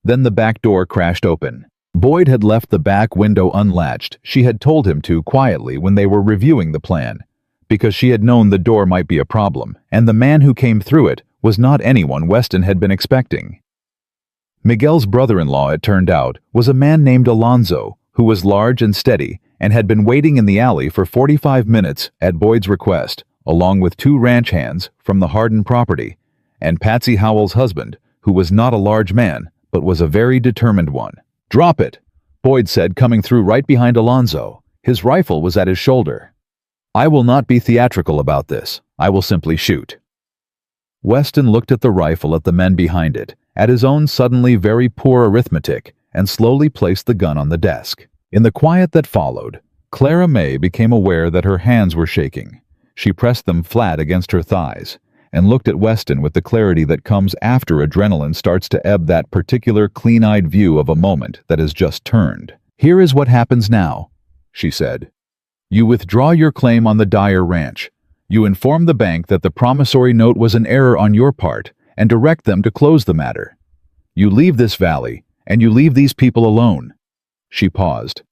Then the back door crashed open. Boyd had left the back window unlatched. She had told him to quietly when they were reviewing the plan, because she had known the door might be a problem, and the man who came through it was not anyone Weston had been expecting. Miguel's brother-in-law, it turned out, was a man named Alonzo, who was large and steady, and had been waiting in the alley for 45 minutes at Boyd's request, along with 2 ranch hands from the Hardin property, and Patsy Howell's husband, who was not a large man, but was a very determined one. Drop it, Boyd said, coming through right behind Alonzo. His rifle was at his shoulder. I will not be theatrical about this. I will simply shoot. Weston looked at the rifle, at the men behind it, at his own suddenly very poor arithmetic, and slowly placed the gun on the desk. In the quiet that followed, Clara May became aware that her hands were shaking. She pressed them flat against her thighs, and looked at Weston with the clarity that comes after adrenaline starts to ebb that particular clean-eyed view of a moment that has just turned. Here is what happens now, she said. You withdraw your claim on the Dyer Ranch. You inform the bank that the promissory note was an error on your part and direct them to close the matter. You leave this valley, and you leave these people alone. She paused.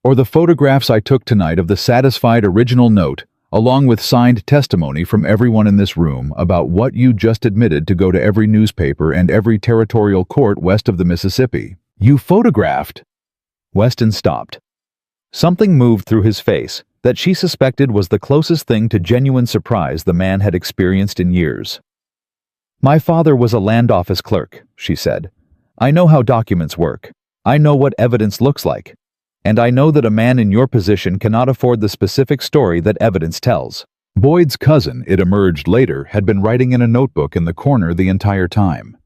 Or the photographs I took tonight of the satisfied original note, along with signed testimony from everyone in this room about what you just admitted to go to every newspaper and every territorial court west of the Mississippi. You photographed. Weston stopped. Something moved through his face that she suspected was the closest thing to genuine surprise the man had experienced in years. My father was a land office clerk, she said. I know how documents work. I know what evidence looks like. And I know that a man in your position cannot afford the specific story that evidence tells. Boyd's cousin, it emerged later, had been writing in a notebook in the corner the entire time.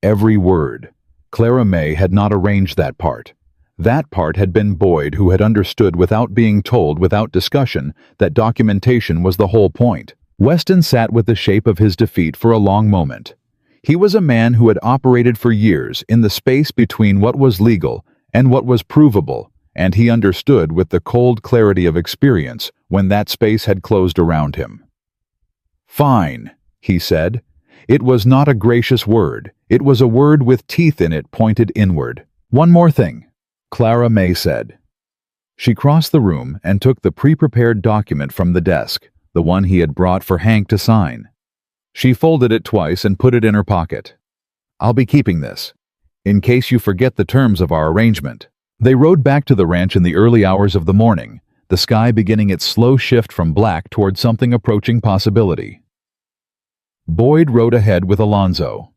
Every word. Clara May had not arranged that part. That part had been Boyd, who had understood without being told, without discussion, that documentation was the whole point. Weston sat with the shape of his defeat for a long moment. He was a man who had operated for years in the space between what was legal and what was provable, and he understood with the cold clarity of experience when that space had closed around him. "Fine," he said. It was not a gracious word. It was a word with teeth in it pointed inward. "One more thing," Clara May said. She crossed the room and took the pre-prepared document from the desk, the one he had brought for Hank to sign. She folded it twice and put it in her pocket. "I'll be keeping this, in case you forget the terms of our arrangement." They rode back to the ranch in the early hours of the morning, the sky beginning its slow shift from black toward something approaching possibility. Boyd rode ahead with Alonzo.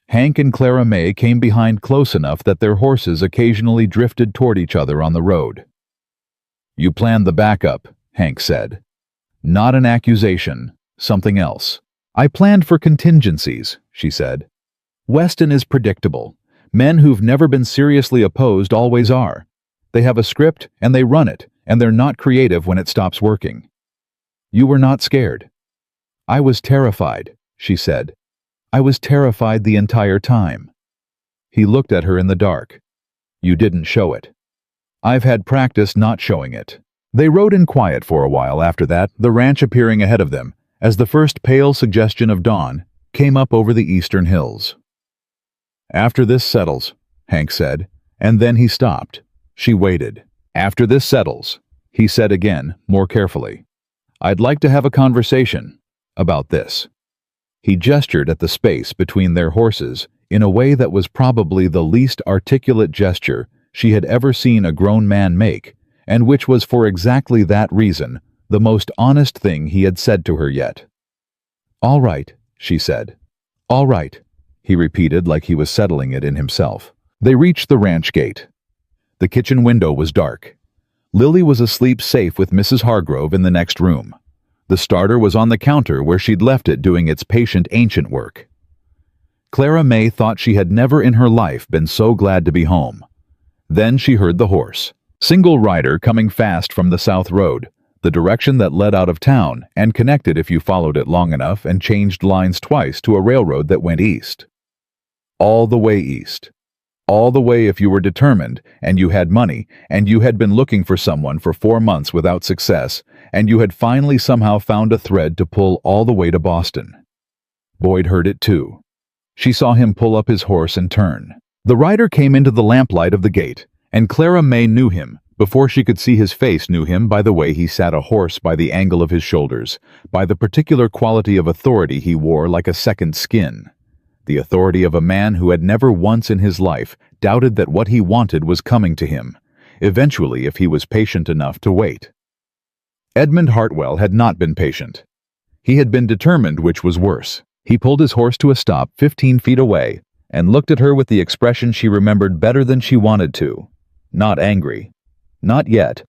Hank and Clara May came behind close enough that their horses occasionally drifted toward each other on the road. "You planned the backup," Hank said. "Not an accusation, something else." "I planned for contingencies," she said. "Weston is predictable. Men who've never been seriously opposed always are. They have a script and they run it, and they're not creative when it stops working. You were not scared." "I was terrified," she said. "I was terrified the entire time." He looked at her in the dark. "You didn't show it." "I've had practice not showing it." They rode in quiet for a while after that, the ranch appearing ahead of them, as the first pale suggestion of dawn came up over the eastern hills. "After this settles," Hank said, and then he stopped. She waited. "After this settles," he said again, more carefully, "I'd like to have a conversation about this." He gestured at the space between their horses in a way that was probably the least articulate gesture she had ever seen a grown man make, and which was for exactly that reason the most honest thing he had said to her yet. "All right," she said. "All right," he repeated like he was settling it in himself. They reached the ranch gate. The kitchen window was dark. Lily was asleep safe with Mrs. Hargrove in the next room. The starter was on the counter where she'd left it doing its patient ancient work. Clara May thought she had never in her life been so glad to be home. Then she heard the horse. Single rider coming fast from the south road, the direction that led out of town and connected if you followed it long enough and changed lines twice to a railroad that went east. All the way east. All the way if you were determined, and you had money, and you had been looking for someone for 4 months without success, and you had finally somehow found a thread to pull all the way to Boston. Boyd heard it too. She saw him pull up his horse and turn. The rider came into the lamplight of the gate, and Clara May knew him, before she could see his face knew him by the way he sat a horse by the angle of his shoulders, by the particular quality of authority he wore like a second skin. The authority of a man who had never once in his life doubted that what he wanted was coming to him, eventually if he was patient enough to wait. Edmund Hartwell had not been patient. He had been determined, which was worse. He pulled his horse to a stop 15 feet away and looked at her with the expression she remembered better than she wanted to. Not angry. Not yet.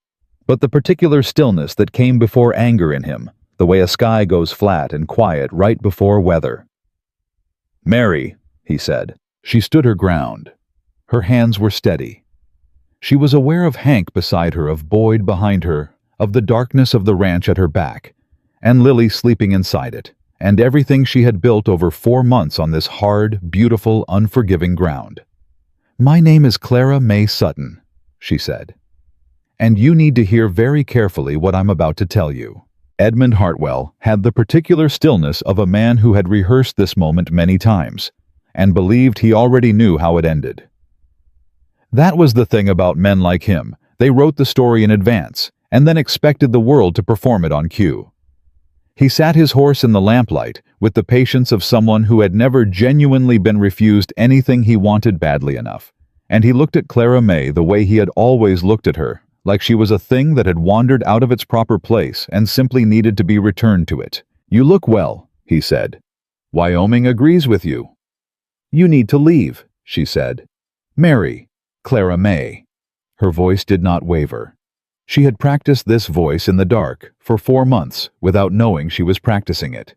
But the particular stillness that came before anger in him, the way a sky goes flat and quiet right before weather. "Mary," he said. She stood her ground. Her hands were steady. She was aware of Hank beside her, of Boyd behind her, of the darkness of the ranch at her back, and Lily sleeping inside it, and everything she had built over 4 months on this hard, beautiful, unforgiving ground. "My name is Clara May Sutton," she said. "And you need to hear very carefully what I'm about to tell you." Edmund Hartwell had the particular stillness of a man who had rehearsed this moment many times, and believed he already knew how it ended. That was the thing about men like him. They wrote the story in advance, and then expected the world to perform it on cue. He sat his horse in the lamplight with the patience of someone who had never genuinely been refused anything he wanted badly enough, and he looked at Clara May the way he had always looked at her, like she was a thing that had wandered out of its proper place and simply needed to be returned to it. "You look well," he said. "Wyoming agrees with you." "You need to leave," she said. "Mary, Clara May." Her voice did not waver. She had practiced this voice in the dark for 4 months without knowing she was practicing it.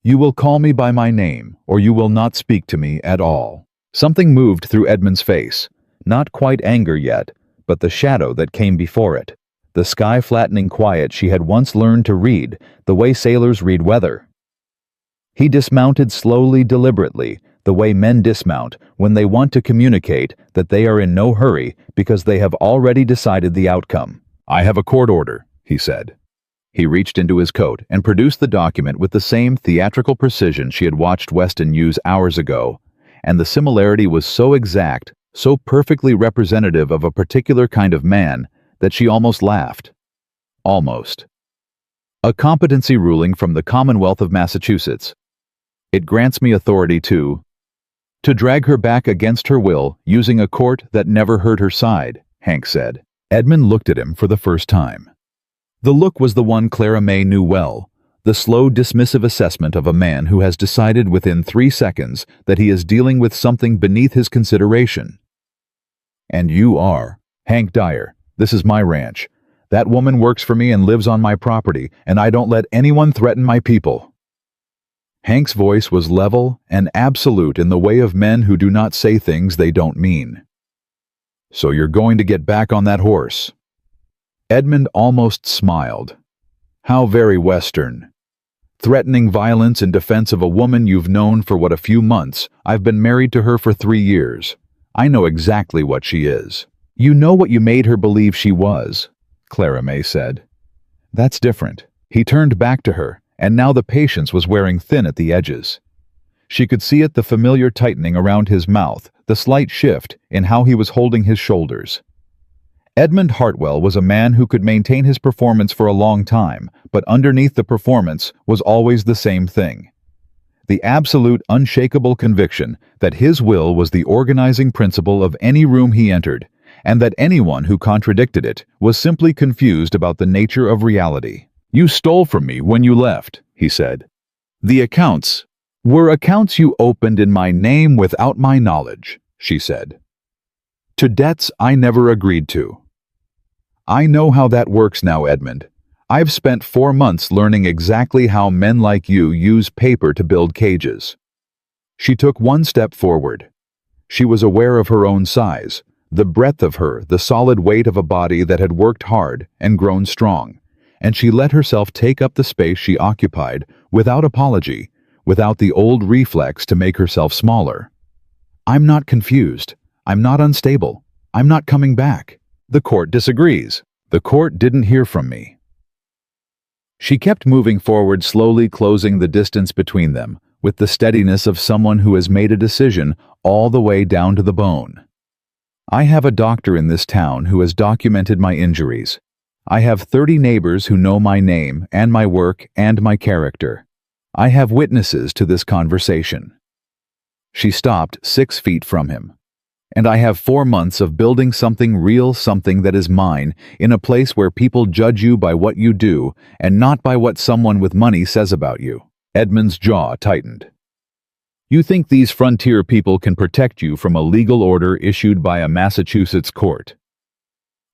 "You will call me by my name, or you will not speak to me at all." Something moved through Edmund's face, not quite anger yet, but the shadow that came before it, the sky-flattening quiet she had once learned to read, the way sailors read weather. He dismounted slowly, deliberately, the way men dismount when they want to communicate that they are in no hurry because they have already decided the outcome. "I have a court order," he said. He reached into his coat and produced the document with the same theatrical precision she had watched Weston use hours ago, and the similarity was so exact, so perfectly representative of a particular kind of man, that she almost laughed. Almost. A competency ruling from the Commonwealth of Massachusetts. It grants me authority to drag her back against her will, using a court that never heard her side, Hank said. Edmund looked at him for the first time. The look was the one Clara May knew well, the slow, dismissive assessment of a man who has decided within 3 seconds that he is dealing with something beneath his consideration. "And you are Hank Dyer. This is my ranch. That woman works for me and lives on my property, and I don't let anyone threaten my people." Hank's voice was level and absolute in the way of men who do not say things they don't mean. "So you're going to get back on that horse?" Edmund almost smiled. How very Western. Threatening violence in defense of a woman you've known for what, a few months? I've been married to her for 3 years. I know exactly what she is. "You know what you made her believe she was," Clara May said. "That's different." He turned back to her, and now the patience was wearing thin at the edges. She could see it, the familiar tightening around his mouth, the slight shift in how he was holding his shoulders. Edmund Hartwell was a man who could maintain his performance for a long time, but underneath the performance was always the same thing. The absolute, unshakable conviction that his will was the organizing principle of any room he entered, and that anyone who contradicted it was simply confused about the nature of reality. "You stole from me when you left," he said. "The accounts were accounts you opened in my name without my knowledge," she said. "To debts I never agreed to." "I know how that works now, Edmund. I've spent 4 months learning exactly how men like you use paper to build cages." She took one step forward. She was aware of her own size, the breadth of her, the solid weight of a body that had worked hard and grown strong, and she let herself take up the space she occupied without apology, without the old reflex to make herself smaller. "I'm not confused. I'm not unstable. I'm not coming back. The court disagrees. The court didn't hear from me." She kept moving forward, slowly closing the distance between them, with the steadiness of someone who has made a decision all the way down to the bone. "I have a doctor in this town who has documented my injuries. I have 30 neighbors who know my name and my work and my character. I have witnesses to this conversation." She stopped 6 feet from him. "And I have 4 months of building something real, something that is mine, in a place where people judge you by what you do and not by what someone with money says about you." Edmund's jaw tightened. "You think these frontier people can protect you from a legal order issued by a Massachusetts court?"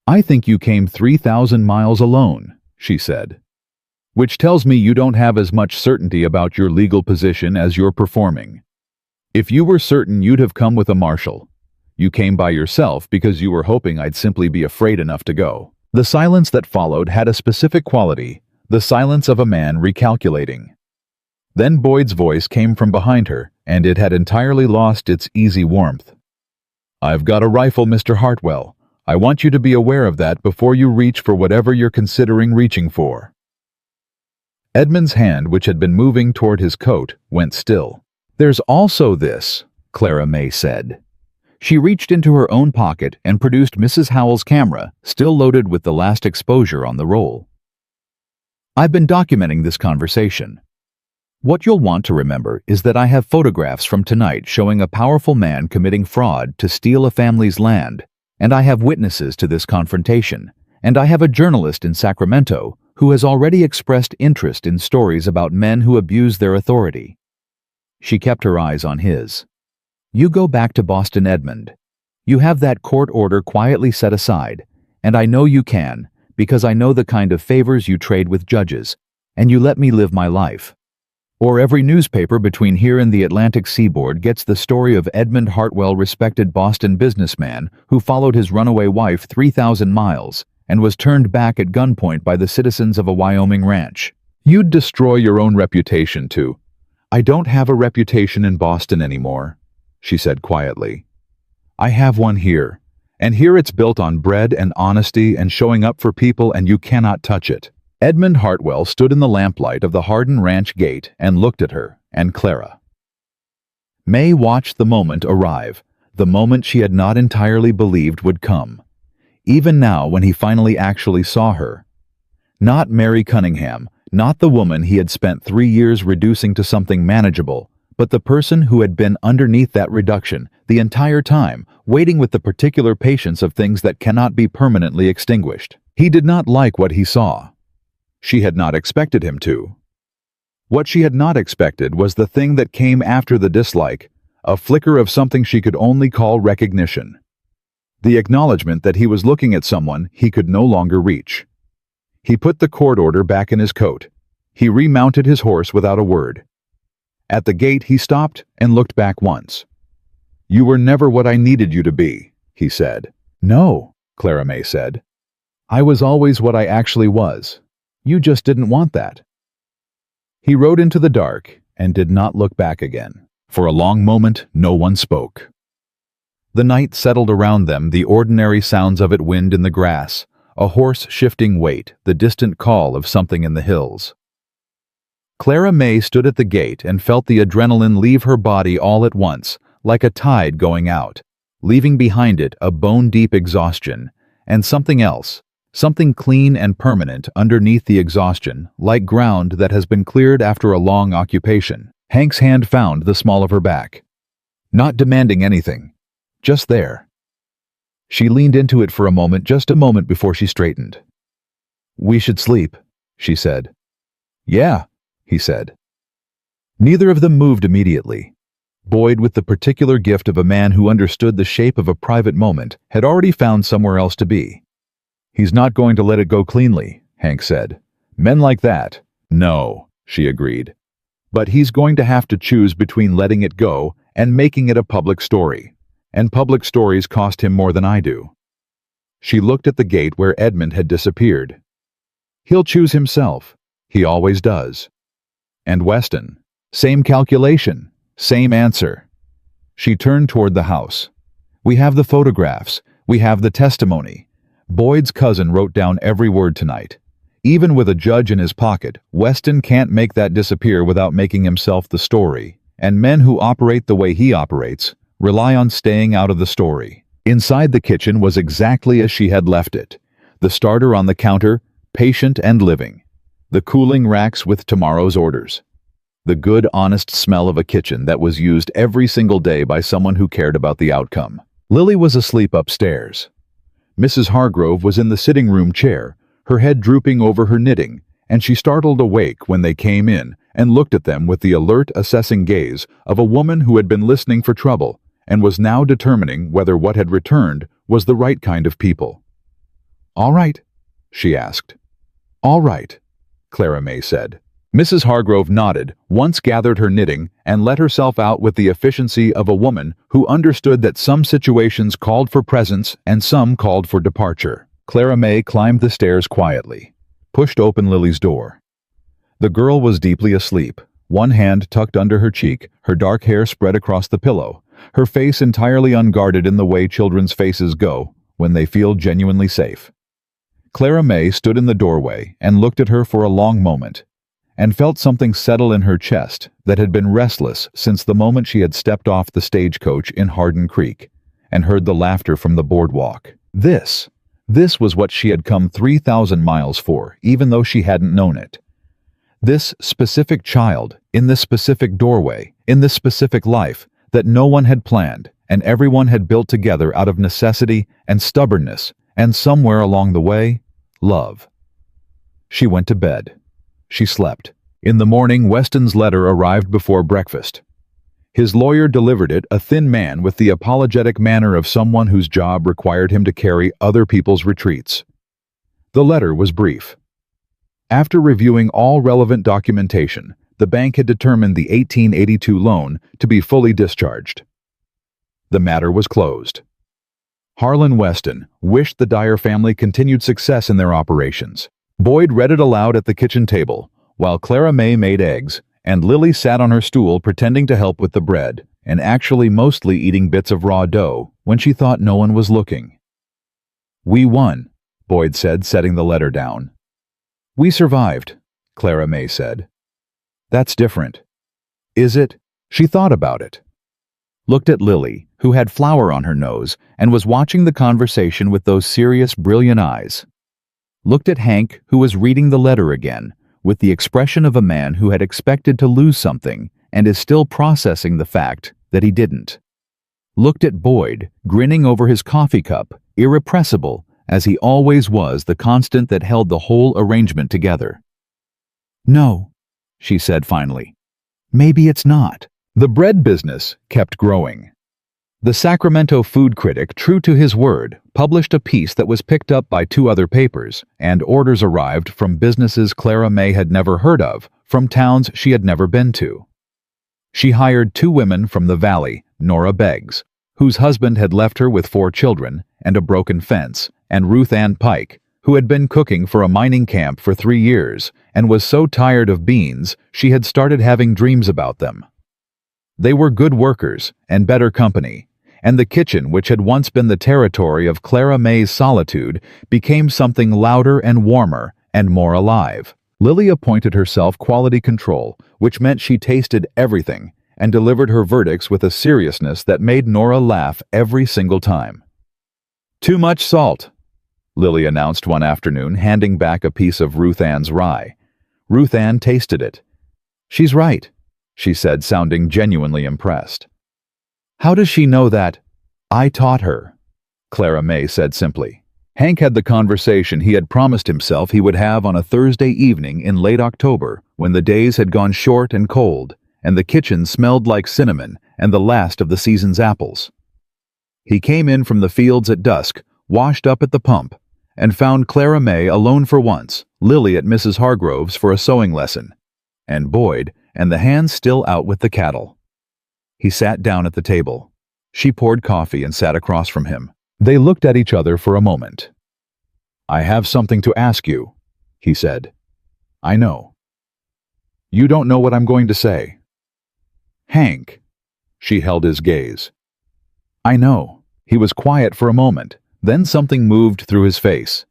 "I think you came 3,000 miles alone," she said. "Which tells me you don't have as much certainty about your legal position as you're performing. If you were certain, you'd have come with a marshal. You came by yourself because you were hoping I'd simply be afraid enough to go." The silence that followed had a specific quality, the silence of a man recalculating. Then Boyd's voice came from behind her, and it had entirely lost its easy warmth. "I've got a rifle, Mr. Hartwell. I want you to be aware of that before you reach for whatever you're considering reaching for." Edmund's hand, which had been moving toward his coat, went still. "There's also this," Clara May said. She reached into her own pocket and produced Mrs. Howell's camera, still loaded with the last exposure on the roll. "I've been documenting this conversation. What you'll want to remember is that I have photographs from tonight showing a powerful man committing fraud to steal a family's land, and I have witnesses to this confrontation, and I have a journalist in Sacramento who has already expressed interest in stories about men who abuse their authority." She kept her eyes on his. "You go back to Boston, Edmund. You have that court order quietly set aside, and I know you can, because I know the kind of favors you trade with judges, and you let me live my life. Or every newspaper between here and the Atlantic seaboard gets the story of Edmund Hartwell, respected Boston businessman who followed his runaway wife 3,000 miles and was turned back at gunpoint by the citizens of a Wyoming ranch. You'd destroy your own reputation too. "I don't have a reputation in Boston anymore," she said quietly. "I have one here, and here it's built on bread and honesty and showing up for people, and you cannot touch it." Edmund Hartwell stood in the lamplight of the Hardin Ranch gate and looked at her and Clara. May watched the moment arrive, the moment she had not entirely believed would come. Even now, when he finally actually saw her. Not Mary Cunningham, not the woman he had spent 3 years reducing to something manageable, but the person who had been underneath that reduction the entire time, waiting with the particular patience of things that cannot be permanently extinguished. He did not like what he saw. She had not expected him to. What she had not expected was the thing that came after the dislike, a flicker of something she could only call recognition. The acknowledgement that he was looking at someone he could no longer reach. He put the court order back in his coat. He remounted his horse without a word. At the gate he stopped and looked back once. "You were never what I needed you to be," he said. "No," Clara May said. "I was always what I actually was. You just didn't want that." He rode into the dark and did not look back again. For a long moment, no one spoke. The night settled around them, the ordinary sounds of it: wind in the grass, a horse shifting weight, the distant call of something in the hills. Clara May stood at the gate and felt the adrenaline leave her body all at once, like a tide going out, leaving behind it a bone-deep exhaustion, and something else, something clean and permanent underneath the exhaustion, like ground that has been cleared after a long occupation. Hank's hand found the small of her back. Not demanding anything. Just there. She leaned into it for a moment, just a moment before she straightened. "We should sleep," she said. "Yeah," he said. Neither of them moved immediately. Boyd, with the particular gift of a man who understood the shape of a private moment, had already found somewhere else to be. "He's not going to let it go cleanly," Hank said. "Men like that." "No," she agreed. "But he's going to have to choose between letting it go and making it a public story. And public stories cost him more than I do." She looked at the gate where Edmund had disappeared. "He'll choose himself. He always does." And Weston. Same calculation. Same answer. She turned toward the house. "We have the photographs. We have the testimony. Boyd's cousin wrote down every word tonight. Even with a judge in his pocket, Weston can't make that disappear without making himself the story. And men who operate the way he operates rely on staying out of the story." Inside the kitchen was exactly as she had left it. The starter on the counter, patient and living. The cooling racks with tomorrow's orders. The good, honest smell of a kitchen that was used every single day by someone who cared about the outcome. Lily was asleep upstairs. Mrs. Hargrove was in the sitting room chair, her head drooping over her knitting, and she startled awake when they came in and looked at them with the alert, assessing gaze of a woman who had been listening for trouble and was now determining whether what had returned was the right kind of people. "All right?" she asked. "All right," Clara May said. Mrs. Hargrove nodded, once gathered her knitting, and let herself out with the efficiency of a woman who understood that some situations called for presence and some called for departure. Clara May climbed the stairs quietly, pushed open Lily's door. The girl was deeply asleep, one hand tucked under her cheek, her dark hair spread across the pillow, her face entirely unguarded in the way children's faces go when they feel genuinely safe. Clara May stood in the doorway and looked at her for a long moment, and felt something settle in her chest that had been restless since the moment she had stepped off the stagecoach in Hardin Creek and heard the laughter from the boardwalk. This was what she had come 3,000 miles for, even though she hadn't known it. This specific child, in this specific doorway, in this specific life, that no one had planned and everyone had built together out of necessity and stubbornness, and somewhere along the way, love. She went to bed. She slept. In the morning, Weston's letter arrived before breakfast. His lawyer delivered it, a thin man with the apologetic manner of someone whose job required him to carry other people's retreats. The letter was brief. After reviewing all relevant documentation, the bank had determined the 1882 loan to be fully discharged. The matter was closed. Harlan Weston wished the Dyer family continued success in their operations. Boyd read it aloud at the kitchen table, while Clara May made eggs and Lily sat on her stool pretending to help with the bread, and actually mostly eating bits of raw dough when she thought no one was looking. "We won," Boyd said, setting the letter down. "We survived," Clara May said. "That's different." "Is it?" She thought about it. Looked at Lily, who had flour on her nose and was watching the conversation with those serious, brilliant eyes. Looked at Hank, who was reading the letter again, with the expression of a man who had expected to lose something and is still processing the fact that he didn't. Looked at Boyd, grinning over his coffee cup, irrepressible, as he always was, the constant that held the whole arrangement together. "No," she said finally. "Maybe it's not." The bread business kept growing. The Sacramento food critic, true to his word, published a piece that was picked up by 2 other papers, and orders arrived from businesses Clara May had never heard of, from towns she had never been to. She hired 2 women from the valley, Nora Beggs, whose husband had left her with 4 children and a broken fence, and Ruth Ann Pike, who had been cooking for a mining camp for 3 years and was so tired of beans she had started having dreams about them. They were good workers and better company, and the kitchen, which had once been the territory of Clara May's solitude, became something louder and warmer and more alive. Lily appointed herself quality control, which meant she tasted everything and delivered her verdicts with a seriousness that made Nora laugh every single time. "Too much salt," Lily announced one afternoon, handing back a piece of Ruth Ann's rye. Ruth Ann tasted it. "She's right," she said, sounding genuinely impressed. "How does she know that?" "I taught her," Clara May said simply. Hank had the conversation he had promised himself he would have on a Thursday evening in late October, when the days had gone short and cold, and the kitchen smelled like cinnamon and the last of the season's apples. He came in from the fields at dusk, washed up at the pump, and found Clara May alone for once, Lily at Mrs. Hargrove's for a sewing lesson, and Boyd and the hands still out with the cattle. He sat down at the table. She poured coffee and sat across from him. They looked at each other for a moment. "I have something to ask you," he said. "I know." "You don't know what I'm going to say." "Hank." She held his gaze. "I know." He was quiet for a moment, then something moved through his face.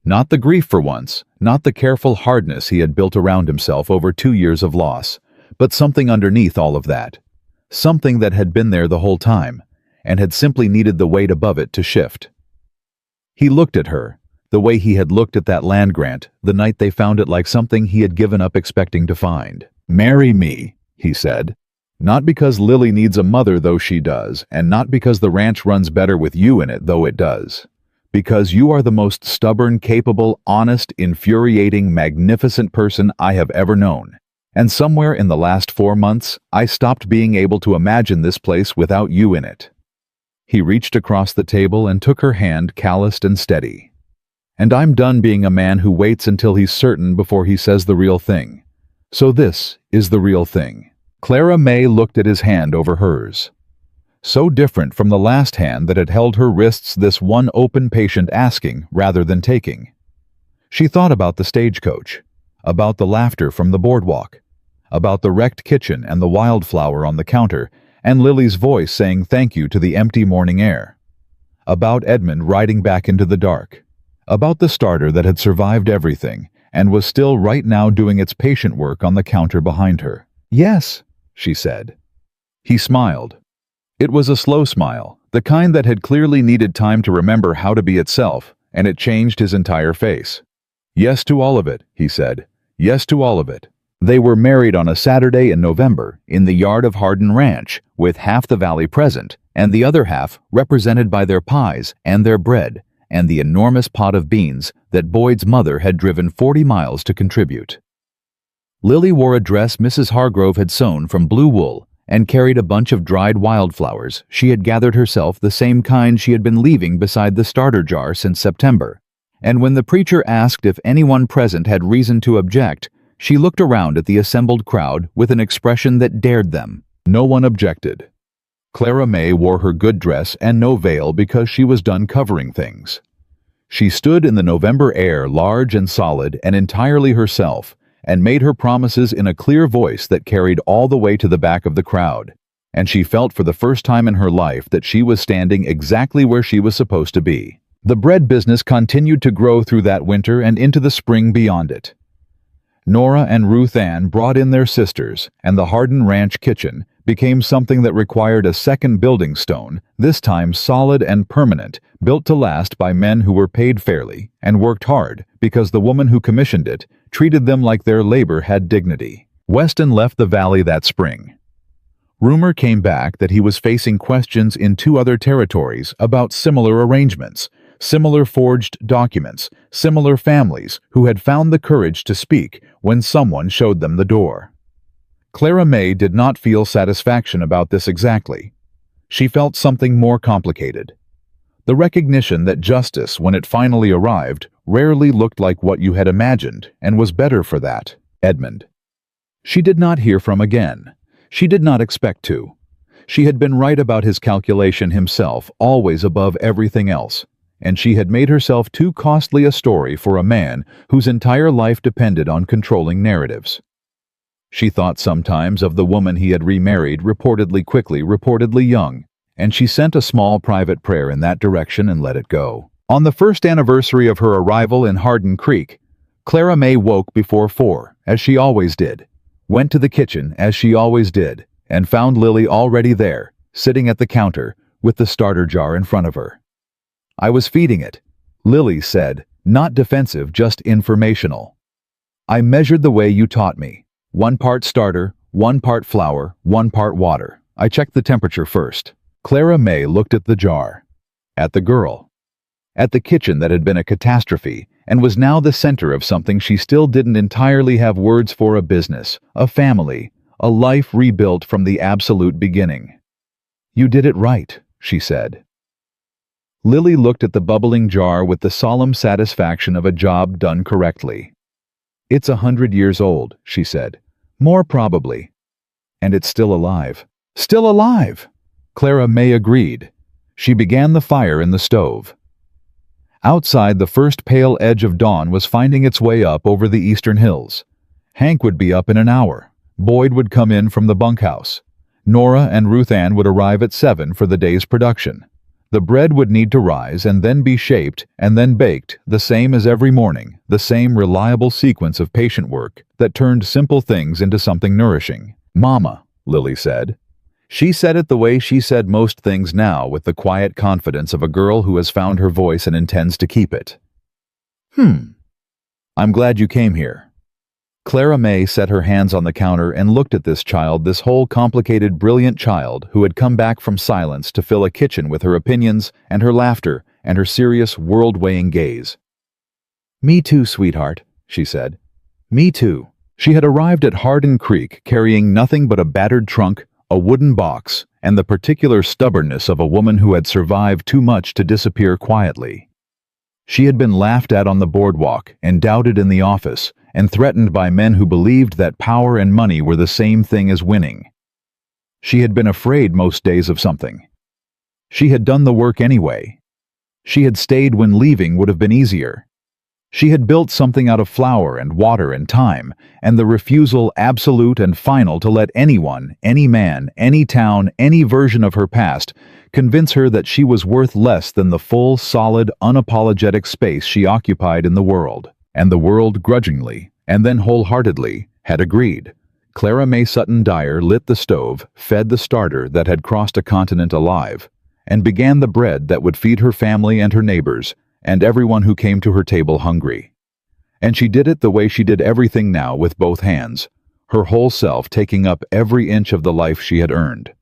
Not the grief for once, not the careful hardness he had built around himself over 2 years of loss, but something underneath all of that. Something that had been there the whole time, and had simply needed the weight above it to shift. He looked at her, the way he had looked at that land grant the night they found it, like something he had given up expecting to find. "Marry me," he said. "Not because Lily needs a mother, though she does, and not because the ranch runs better with you in it, though it does. Because you are the most stubborn, capable, honest, infuriating, magnificent person I have ever known. And somewhere in the last 4 months, I stopped being able to imagine this place without you in it." He reached across the table and took her hand, calloused and steady. "And I'm done being a man who waits until he's certain before he says the real thing. So this is the real thing." Clara May looked at his hand over hers. So different from the last hand that had held her wrists, this one open, patient asking rather than taking. She thought about the stagecoach, about the laughter from the boardwalk, about the wrecked kitchen and the wildflower on the counter, and Lily's voice saying thank you to the empty morning air. About Edmund riding back into the dark. About the starter that had survived everything and was still right now doing its patient work on the counter behind her. "Yes," she said. He smiled. It was a slow smile, the kind that had clearly needed time to remember how to be itself, and it changed his entire face. "Yes to all of it," he said. "Yes to all of it." They were married on a Saturday in November in the yard of Hardin Ranch, with half the valley present, and the other half represented by their pies and their bread, and the enormous pot of beans that Boyd's mother had driven 40 miles to contribute. Lily wore a dress Mrs. Hargrove had sewn from blue wool and carried a bunch of dried wildflowers she had gathered herself, the same kind she had been leaving beside the starter jar since September. And when the preacher asked if anyone present had reason to object, she looked around at the assembled crowd with an expression that dared them. No one objected. Clara May wore her good dress and no veil because she was done covering things. She stood in the November air, large and solid and entirely herself, and made her promises in a clear voice that carried all the way to the back of the crowd. And she felt for the first time in her life that she was standing exactly where she was supposed to be. The bread business continued to grow through that winter and into the spring beyond it. Nora and Ruth Ann brought in their sisters, and the Hardin Ranch kitchen became something that required a second building stone, this time solid and permanent, built to last by men who were paid fairly and worked hard because the woman who commissioned it treated them like their labor had dignity. Weston left the valley that spring. Rumor came back that he was facing questions in 2 other territories about similar arrangements, similar forged documents, similar families who had found the courage to speak when someone showed them the door. Clara May did not feel satisfaction about this exactly. She felt something more complicated. The recognition that justice, when it finally arrived, rarely looked like what you had imagined and was better for that. Edmund. She did not hear from again. She did not expect to. She had been right about his calculation himself, always above everything else, and she had made herself too costly a story for a man whose entire life depended on controlling narratives. She thought sometimes of the woman he had remarried, reportedly quickly, reportedly young, and she sent a small private prayer in that direction and let it go. On the first anniversary of her arrival in Hardin Creek, Clara May woke before 4, as she always did, went to the kitchen, as she always did, and found Lily already there, sitting at the counter, with the starter jar in front of her. "I was feeding it," Lily said, not defensive, just informational. "I measured the way you taught me. 1 part starter, 1 part flour, 1 part water. I checked the temperature first." Clara May looked at the jar, at the girl, at the kitchen that had been a catastrophe and was now the center of something she still didn't entirely have words for: a business, a family, a life rebuilt from the absolute beginning. "You did it right," she said. Lily looked at the bubbling jar with the solemn satisfaction of a job done correctly. "It's 100 years old," she said. "More probably. And it's still alive." "Still alive!" Clara May agreed. She began the fire in the stove. Outside, the first pale edge of dawn was finding its way up over the eastern hills. Hank would be up in an hour. Boyd would come in from the bunkhouse. Nora and Ruth Ann would arrive at 7 for the day's production. The bread would need to rise and then be shaped and then baked, the same as every morning, the same reliable sequence of patient work that turned simple things into something nourishing. "Mama," Lily said. She said it the way she said most things now, with the quiet confidence of a girl who has found her voice and intends to keep it. "I'm glad you came here." Clara May set her hands on the counter and looked at this child, this whole complicated, brilliant child who had come back from silence to fill a kitchen with her opinions and her laughter and her serious, world-weighing gaze. "Me too, sweetheart," she said. "Me too." She had arrived at Hardin Creek carrying nothing but a battered trunk, a wooden box, and the particular stubbornness of a woman who had survived too much to disappear quietly. She had been laughed at on the boardwalk and doubted in the office and threatened by men who believed that power and money were the same thing as winning. She had been afraid most days of something. She had done the work anyway. She had stayed when leaving would have been easier. She had built something out of flour and water and time, and the refusal absolute and final to let anyone, any man, any town, any version of her past convince her that she was worth less than the full, solid, unapologetic space she occupied in the world. And the world grudgingly, and then wholeheartedly, had agreed. Clara May Sutton Dyer lit the stove, fed the starter that had crossed a continent alive, and began the bread that would feed her family and her neighbors, and everyone who came to her table hungry. And she did it the way she did everything now, with both hands, her whole self taking up every inch of the life she had earned.